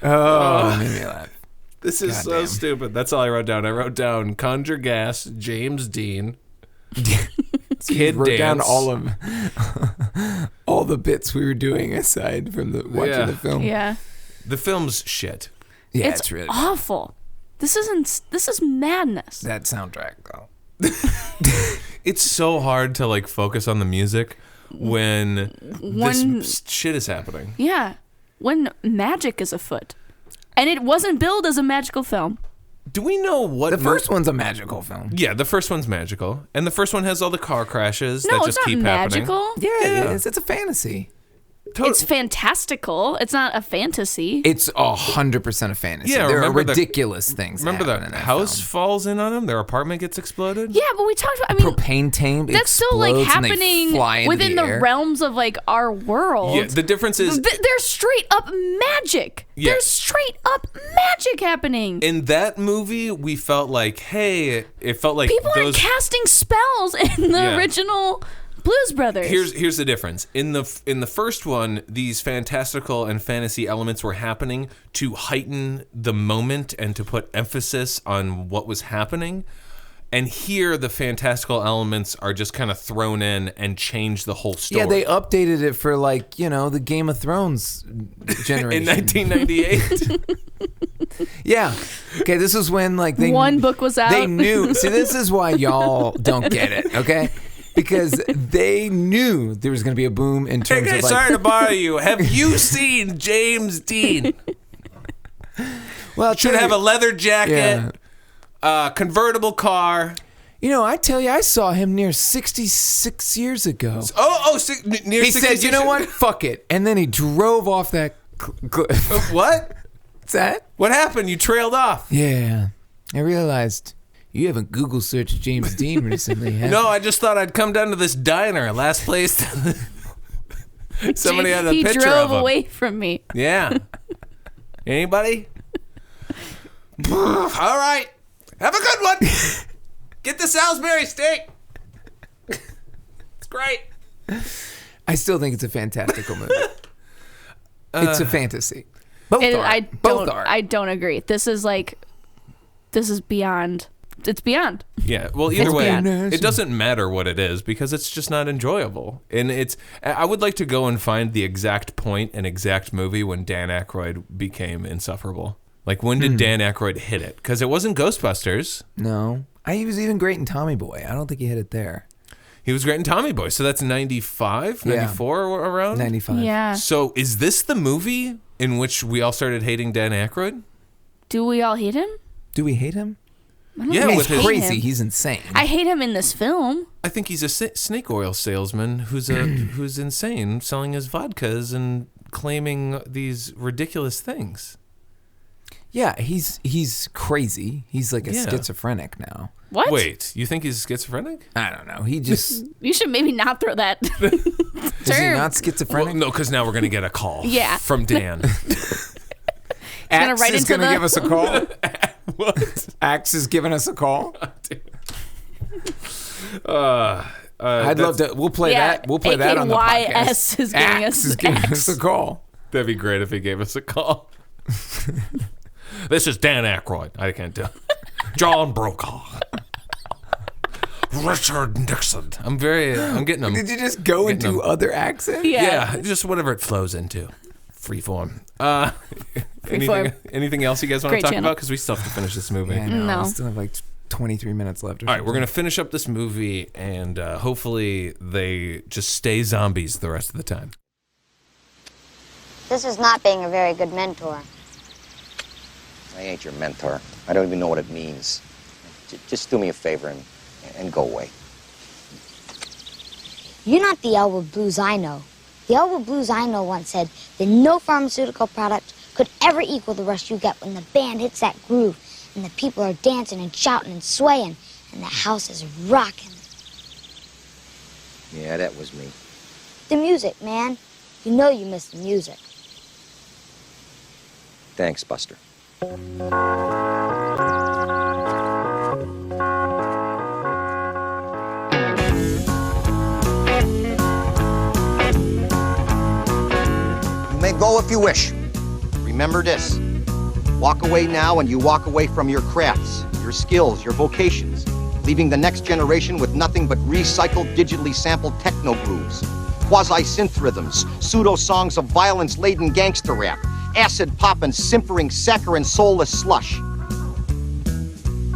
Oh, made me laugh. This is so stupid. That's all I wrote down. I wrote down conjure gas, James Dean. Kid wrote dance. down all the bits we were doing aside from watching the film. Yeah. The film's shit. Yeah, it's really awful. This is madness. That soundtrack though. It's so hard to like focus on the music when this shit is happening. Yeah. When magic is afoot. And it wasn't billed as a magical film. Do we know what the first one's a magical film? Yeah, the first one's magical, and the first one has all the car crashes No, that it's just not keep magical. happening. Yeah, it is. It's a fantasy. It's fantastical. It's not a fantasy. It's 100% a fantasy. Yeah, there are remember ridiculous things. Remember that the happen in that house film. falls in on them? Their apartment gets exploded? Yeah, but we talked about, I mean, propane tank that's still like explodes and they happening fly into within the the air. realms of like our world. Yeah, the difference is There's straight up magic. Yeah. There's straight up magic happening. in that movie, we felt like, hey, it felt like People those. are casting spells in the Yeah. original Blues Brothers. Here's the difference. In the first one, these fantastical and fantasy elements were happening to heighten the moment and to put emphasis on what was happening. And here, the fantastical elements are just kind of thrown in and change the whole story. Yeah, they updated it for like, the Game of Thrones generation. In 1998. Yeah. Okay, this was when like one book was out. They knew. See, this is why y'all don't get it, okay? Because they knew there was going to be a boom in terms Hey, of like... sorry to bother you. Have you seen James Dean? Well, should have a leather jacket, convertible car. I tell you, I saw him near 66 years ago. Near he 66 said, you know years- what? Fuck it. And then he drove off that cliff. What? What's that? What happened? You trailed off. Yeah. I realized you haven't Google searched James Dean recently, have No, you? I just thought I'd come down to this diner, last place. Somebody had a he picture drove of him. away from me. Yeah. Anybody? All right. Have a good one. Get the Salisbury steak. It's great. I still think it's a fantastical movie. It's a fantasy. Both are. I don't agree. This is beyond. It's beyond. Yeah, well, either way, beyond. it doesn't matter what it is because it's just not enjoyable. And I would like to go and find the exact point and exact movie when Dan Aykroyd became insufferable. Like, when did Dan Aykroyd hit it? Because it wasn't Ghostbusters. No. He was even great in Tommy Boy. I don't think he hit it there. He was great in Tommy Boy. So that's 95, 94 around? 95. Yeah. So is this the movie in which we all started hating Dan Aykroyd? Do we all hate him? Do we hate him? Yeah, he's with his crazy. He's insane. I hate him in this film. I think he's a snake oil salesman who's insane, selling his vodkas and claiming these ridiculous things. Yeah, he's crazy. He's like a schizophrenic now. What? Wait, you think he's schizophrenic? I don't know. He just You should maybe not throw that term. is he not schizophrenic? Well, no, because now we're gonna get a call. Yeah. From Dan. Axe right is into gonna the- give us a call. What? Axe is giving us a call. I'd love to. We'll play that. We'll play that on the podcast. AKYS is giving Axe us is giving X. us a call. That'd be great if he gave us a call. This is Dan Aykroyd. I can't do. John Brokaw. Richard Nixon. I'm getting them. Did you just go into other accents? Yeah, just whatever it flows into. Freeform. Anything else you guys want Great to talk channel. about? Because we still have to finish this movie. Yeah, I know. No. We still have like 23 minutes left. All right, we're going to finish up this movie, and hopefully they just stay zombies the rest of the time. This is not being a very good mentor. I ain't your mentor. I don't even know what it means. Just do me a favor and go away. You're not the Elwood Blues I know. The Elwood Blues I know once said that no pharmaceutical product could ever equal the rush you get when the band hits that groove and the people are dancing and shouting and swaying and the house is rocking. Yeah, that was me. The music, man. You know you miss the music. Thanks, Buster. You may go if you wish. Remember this. Walk away now and you walk away from your crafts, your skills, your vocations, leaving the next generation with nothing but recycled, digitally sampled techno grooves, quasi-synth rhythms, pseudo-songs of violence-laden gangster rap, acid pop and simpering saccharine soulless slush.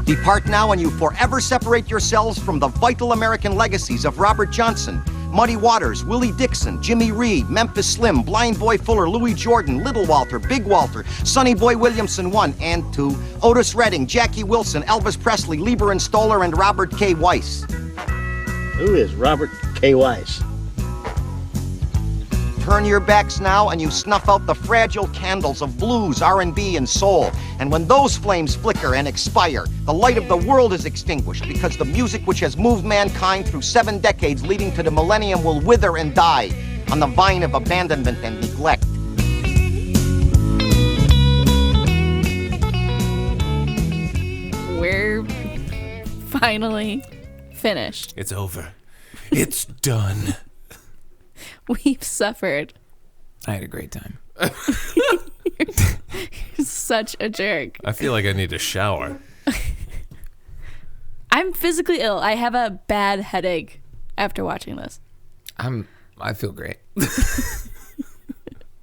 Depart now and you forever separate yourselves from the vital American legacies of Robert Johnson, Muddy Waters, Willie Dixon, Jimmy Reed, Memphis Slim, Blind Boy Fuller, Louis Jordan, Little Walter, Big Walter, Sonny Boy Williamson 1 and 2, Otis Redding, Jackie Wilson, Elvis Presley, Lieber and Stoller, and Robert K. Weiss. Who is Robert K. Weiss? Turn your backs now and you snuff out the fragile candles of blues, R&B, and soul. And when those flames flicker and expire, the light of the world is extinguished because the music which has moved mankind through 7 decades leading to the millennium will wither and die on the vine of abandonment and neglect. We're finally finished. It's over. It's done. We've suffered. I had a great time. You're such a jerk. I feel like I need a shower. I'm physically ill. I have a bad headache after watching this. I feel great.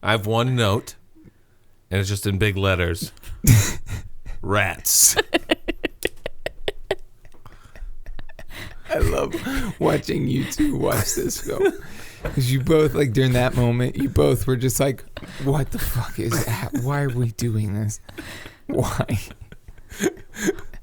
I have one note, and it's just in big letters. Rats. I love watching you two watch this film. Because you both, like, during that moment, you both were just like, what the fuck is that? Why are we doing this? Why?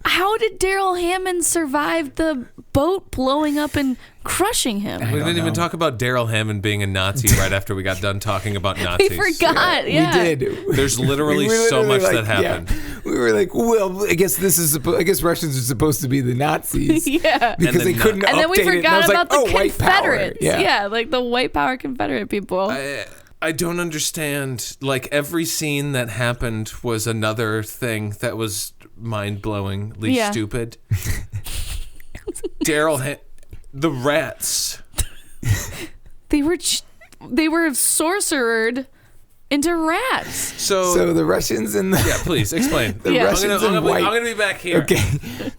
How did Daryl Hammond survive the boat blowing up and crushing him? We didn't even talk about Daryl Hammond being a Nazi right after we got done talking about Nazis. We forgot, yeah. We did. There's literally so much that happened. Yeah. We were like, well, I guess Russians are supposed to be the Nazis. Yeah. Because they couldn't update it. And then we forgot about the Confederates. Yeah. Yeah, like the white power Confederate people. I don't understand. Like, every scene that happened was another thing that was mind-blowingly stupid. The rats. They were sorcered into rats. So the Russians and the please explain. Russians and white. I'm gonna be back here. Okay,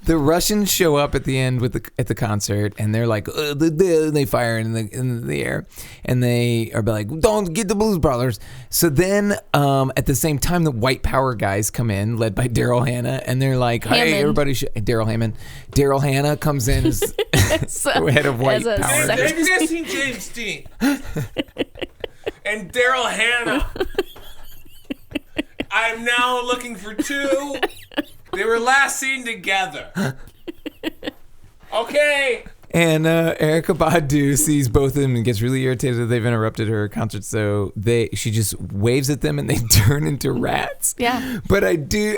the Russians show up at the end at the concert, and they're like, they fire in the air, and they are like, "Don't get the Blues Brothers." So then, at the same time, the white power guys come in, led by Daryl Hannah, and they're like, "Hey, everybody!" Daryl Hammond. Daryl Hannah comes in as head of white power. Have you guys seen James Dean and Daryl Hannah? I'm now looking for two. They were last seen together. Okay. And Erykah Badu sees both of them and gets really irritated that they've interrupted her concert. So she just waves at them and they turn into rats. Yeah. But I do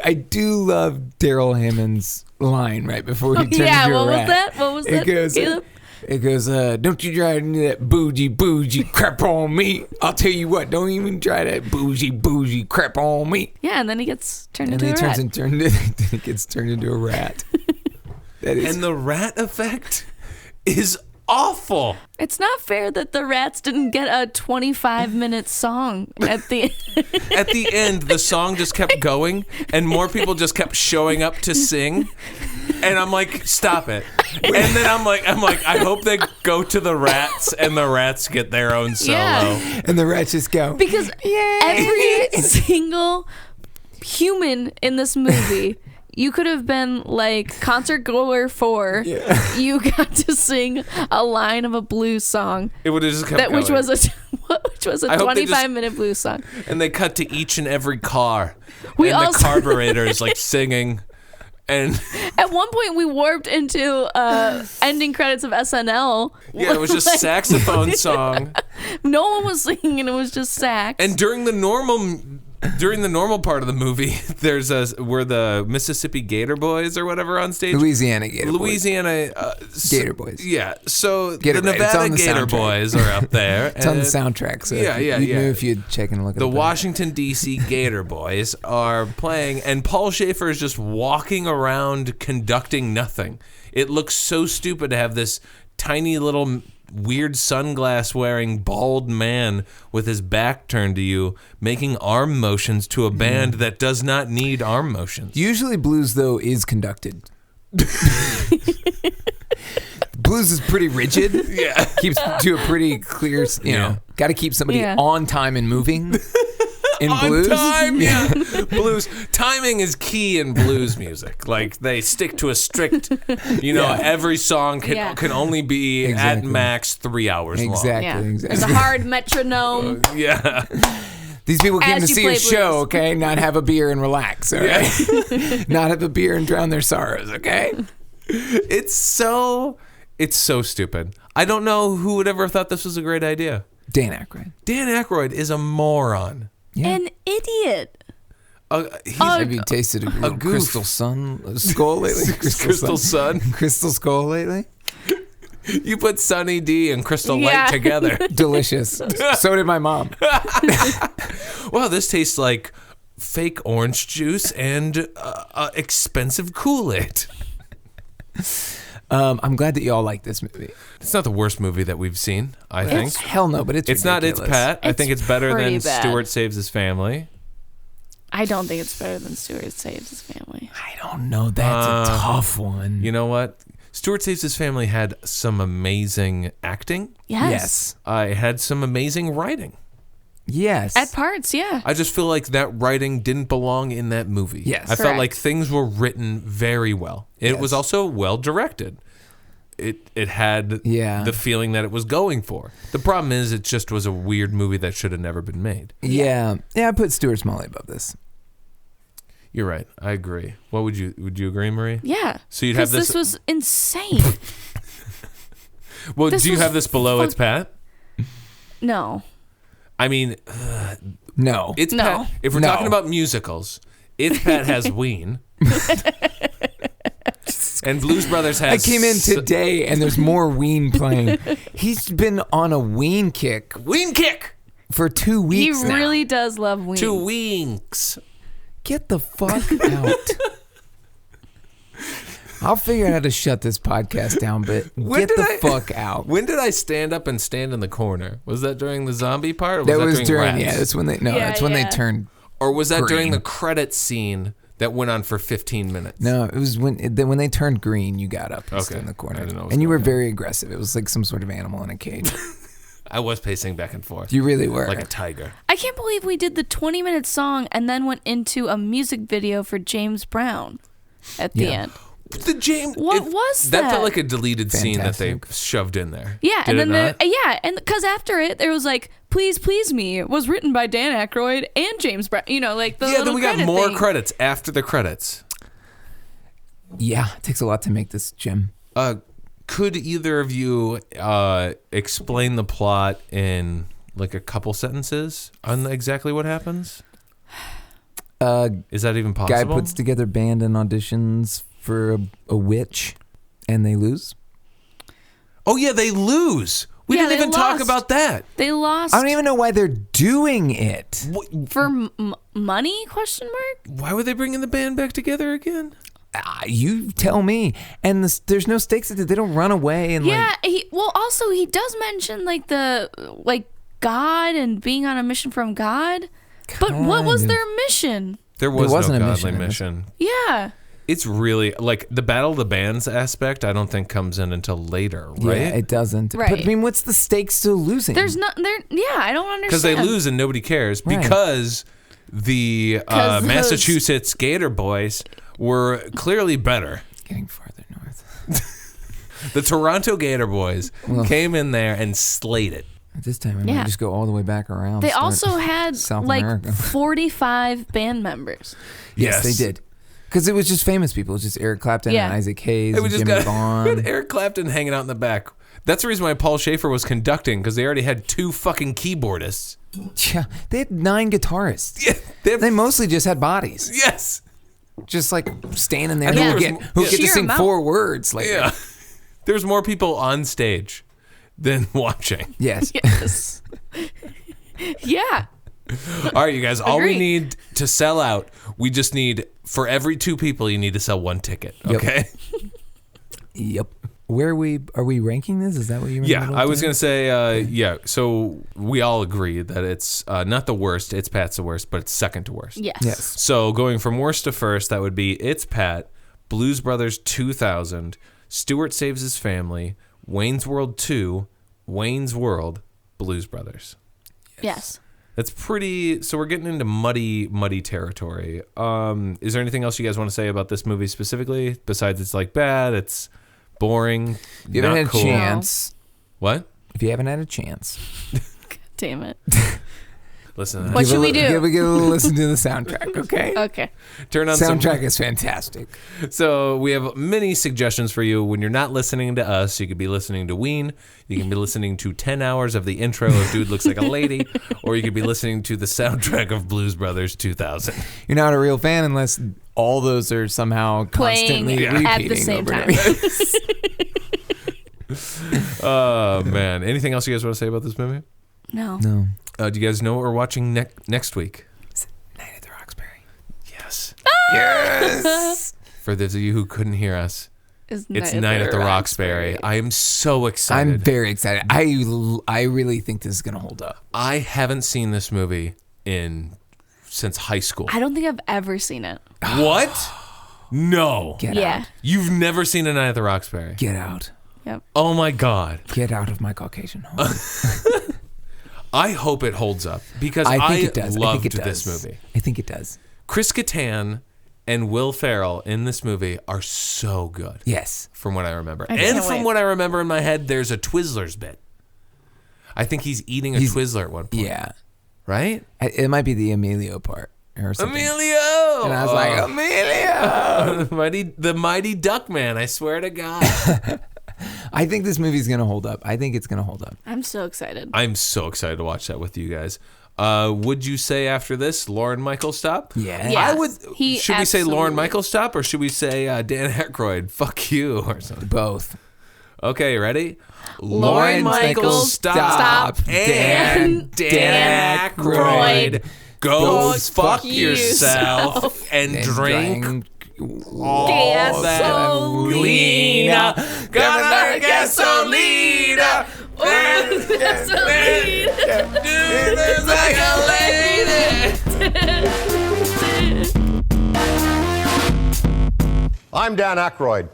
love Daryl Hammond's line right before he turns into a rat. What was that? Caleb? It goes, don't you try that bougie crap on me. I'll tell you what, don't even try that bougie crap on me. Yeah, and then he gets turned into a rat. He gets turned into a rat. And the rat effect is awful. It's not fair that the rats didn't get a 25-minute song at the At the end, the song just kept going, and more people just kept showing up to sing. And I'm like, stop it. And then I'm like, I hope they go to the rats, and the rats get their own solo. Yeah. And the rats just go. Because every single human in this movie, you could have been like concert goer 4. Yeah. You got to sing a line of a blues song. It would have just kept going. Which was a 25-minute blues song. And they cut to each and every car. The carburetor is like singing. And at one point we warped into ending credits of SNL. Yeah, it was just like, saxophone song. No one was singing, and it was just sax. And during the normal part of the movie, there's where the Mississippi Gator Boys or whatever on stage. Louisiana Gator Boys. Gator Boys. Yeah. So Gator the Nevada the Gator soundtrack. Boys are up there. It's on the soundtrack. So yeah. You know if you'd check and look at the Washington D.C. Gator Boys are playing, and Paul Schaefer is just walking around conducting nothing. It looks so stupid to have this tiny little weird sunglass wearing bald man with his back turned to you making arm motions to a band that does not need arm motions. Usually blues though is conducted. Blues is pretty rigid. Yeah. Keeps to a pretty clear, got to keep somebody on time and moving. In blues? Time, yeah. Blues. Timing is key in blues music. Like, they stick to a strict, every song can only be at max 3 hours long. Exactly. There's a hard metronome. Yeah. These people came to see a blues. show, okay? Not have a beer and relax, all right? Not have a beer and drown their sorrows, okay? It's so stupid. I don't know who would ever have thought this was a great idea. Dan Aykroyd. Dan Aykroyd is a moron. Yeah. An idiot. Have you tasted a Crystal Skull lately? Crystal Sun? Crystal Skull lately? You put Sunny D and Crystal Light together. Delicious. So did my mom. Wow, this tastes like fake orange juice and expensive Kool-Aid. I'm glad that you all like this movie. It's not the worst movie that we've seen, I think. Hell no, but it's not ridiculous. It's Pat. I think it's better than pretty bad. Stuart Saves His Family. I don't think it's better than Stuart Saves His Family. I don't know. That's a tough one. You know what? Stuart Saves His Family had some amazing acting. Yes. I had some amazing writing. Yes. At parts, yeah. I just feel like that writing didn't belong in that movie. Yes. I felt like things were written very well. It was also well directed. It had the feeling that it was going for. The problem is it just was a weird movie that should have never been made. Yeah. I put Stuart Smalley above this. You're right. I agree. What would you agree, Marie? Yeah. So you'd have this. This was insane. Well, do you have this below It's Pat? No. I mean, no. It's Pat. If we're talking about musicals, It's Pat has Ween. And Blues Brothers has... I came in today and there's more Ween playing. He's been on a Ween kick. Ween kick! For 2 weeks He now. really does love Ween. 2 weeks. Get the fuck out. I'll figure out how to shut this podcast down, but get the fuck out. When did I stand up and stand in the corner? Was that during the zombie part? Or That was during during, Rats? yeah, that's when they, no, that's when they turned Or was that during green. the credits scene that went on for 15 minutes? No, it was when they turned green, you got up and stood in the corner. And you were very aggressive. It was like some sort of animal in a cage. I was pacing back and forth. You really were. Like a tiger. I can't believe we did the 20-minute song and then went into a music video for James Brown at the end. The James. What was that? That felt like a deleted scene that they Fantastic. shoved in there. Yeah, Did and it then not? and because after it, there was like, "Please Please Me" was written by Dan Aykroyd and James Brown. You know, like the Yeah, little then we got credit more thing. credits after the credits. Yeah, it takes a lot to make this, Jim. Could either of you explain the plot in like a couple sentences on exactly what happens? Is that even possible? Guy puts together band and auditions for a witch, and they lose. Oh yeah, they lose. We Yeah, didn't they even talk lost. about that. They lost I don't even know why they're doing it. for money? Question mark. Why were they bringing the band back together again? You tell me. And there's no stakes. They don't run away. And Yeah. Also he does mention like God and being on a mission from God. But what was Kind their mission? There was wasn't no a godly mission. mission. Yeah. It's really like the Battle of the Bands aspect. I don't think comes in until later, right? Yeah, it doesn't. Right. But I mean, what's the stakes to losing? There's not there. Yeah, I don't understand. Because they lose and nobody cares Right. because the 'Cause those- Massachusetts Gator Boys were clearly better. Getting farther north. The Toronto Gator Boys came in there and slayed it. At this time, I Yeah. might just go all the way back around. They start also had South like America. 45 band members. Yes, they did. Because it was just famous people. It was just Eric Clapton Yeah. and Isaac Hayes It and was just Jimmy got Vaughn. Eric Clapton hanging out in the back. That's the reason why Paul Schaefer was conducting, because they already had 2 fucking keyboardists. Yeah, they had 9 guitarists. Yeah, they mostly just had bodies. Yes. Just like standing there I think who there get, was- who yeah. get to Cheer sing 'em out. 4 words later. Yeah. There's more people on stage than watching. Yes. Yes. Yeah. All right, you guys, all we Agree. need to sell out, we just need, for every 2 people, you need to sell 1 ticket, Yep. okay? Yep. Where are we ranking this? Is that what you were Yeah, I was going to say, yeah, so we all agree that it's not the worst, It's Pat's the worst, but it's second to worst. Yes. Yes. So going from worst to first, that would be It's Pat, Blues Brothers 2000, Stuart Saves His Family, Wayne's World 2, Wayne's World, Blues Brothers. Yes. That's pretty. So we're getting into muddy territory. Is there anything else you guys want to say about this movie specifically? Besides, it's like bad, it's boring. If you haven't not had cool. a chance. What? If you haven't had a chance. Damn it. Listen. What should we do? Give a little listen to the soundtrack, okay? Okay. Turn on soundtrack is fantastic. So we have many suggestions for you. When you're not listening to us, you could be listening to Ween. You can be listening to 10 hours of the intro of Dude Looks Like a Lady, or you could be listening to the soundtrack of Blues Brothers 2000. You're not a real fan unless all those are somehow Playing constantly repeating at the same over time. and over. Oh man! Anything else you guys want to say about this movie? No. No. Do you guys know what we're watching next week? Night at the Roxbury. Yes. Yes. For those of you who couldn't hear us, It's Night at the Roxbury. I am so excited. I'm very excited. I really think this is gonna hold up. I haven't seen this movie since high school. I don't think I've ever seen it. What? No. Get Yeah. out. You've never seen A Night at the Roxbury? Get out. Yep. Oh my God. Get out of my Caucasian home. I hope it holds up because I think it does. loved I think it this does. movie. I think it does. Chris Kattan and Will Ferrell in this movie are so good. Yes. From what I remember. I And can't from wait. what I remember in my head, there's a Twizzlers bit. I think he's eating a Twizzler at one point. Yeah. Right? It might be the Emilio part or something. Emilio! And I was like, Emilio! the mighty duck man, I swear to God. I think this movie's gonna hold up. I think it's gonna hold up. I'm so excited. I'm so excited to watch that with you guys. Would you say after this, Lauren Michael stop? Yeah. Yes. I would. He Should we say Lauren absolutely- Michael stop, or should we say Dan Aykroyd, fuck you, or something? Both. Okay, ready? Lauren Michaels, stop. And Dan Aykroyd, go fuck yourself and drink Gasoline. Gonna gasoline. Gasoline. It's like a lady. I'm Dan Aykroyd.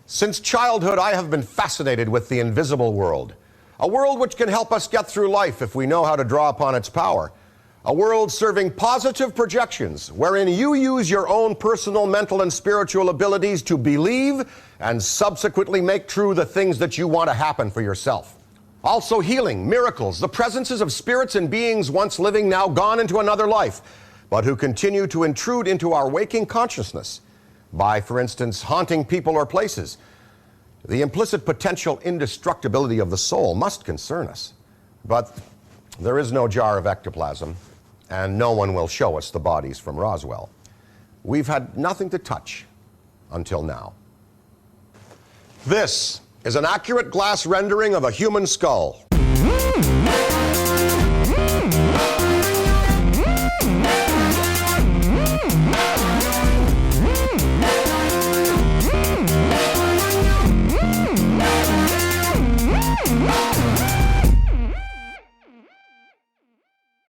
Since childhood, I have been fascinated with the invisible world. A world which can help us get through life if we know how to draw upon its power. A world serving positive projections, wherein you use your own personal, mental, and spiritual abilities to believe and subsequently make true the things that you want to happen for yourself. Also healing, miracles, the presences of spirits and beings once living, now gone into another life, but who continue to intrude into our waking consciousness by, for instance, haunting people or places. The implicit potential indestructibility of the soul must concern us. But there is no jar of ectoplasm, and no one will show us the bodies from Roswell. We've had nothing to touch until now. This is an accurate glass rendering of a human skull.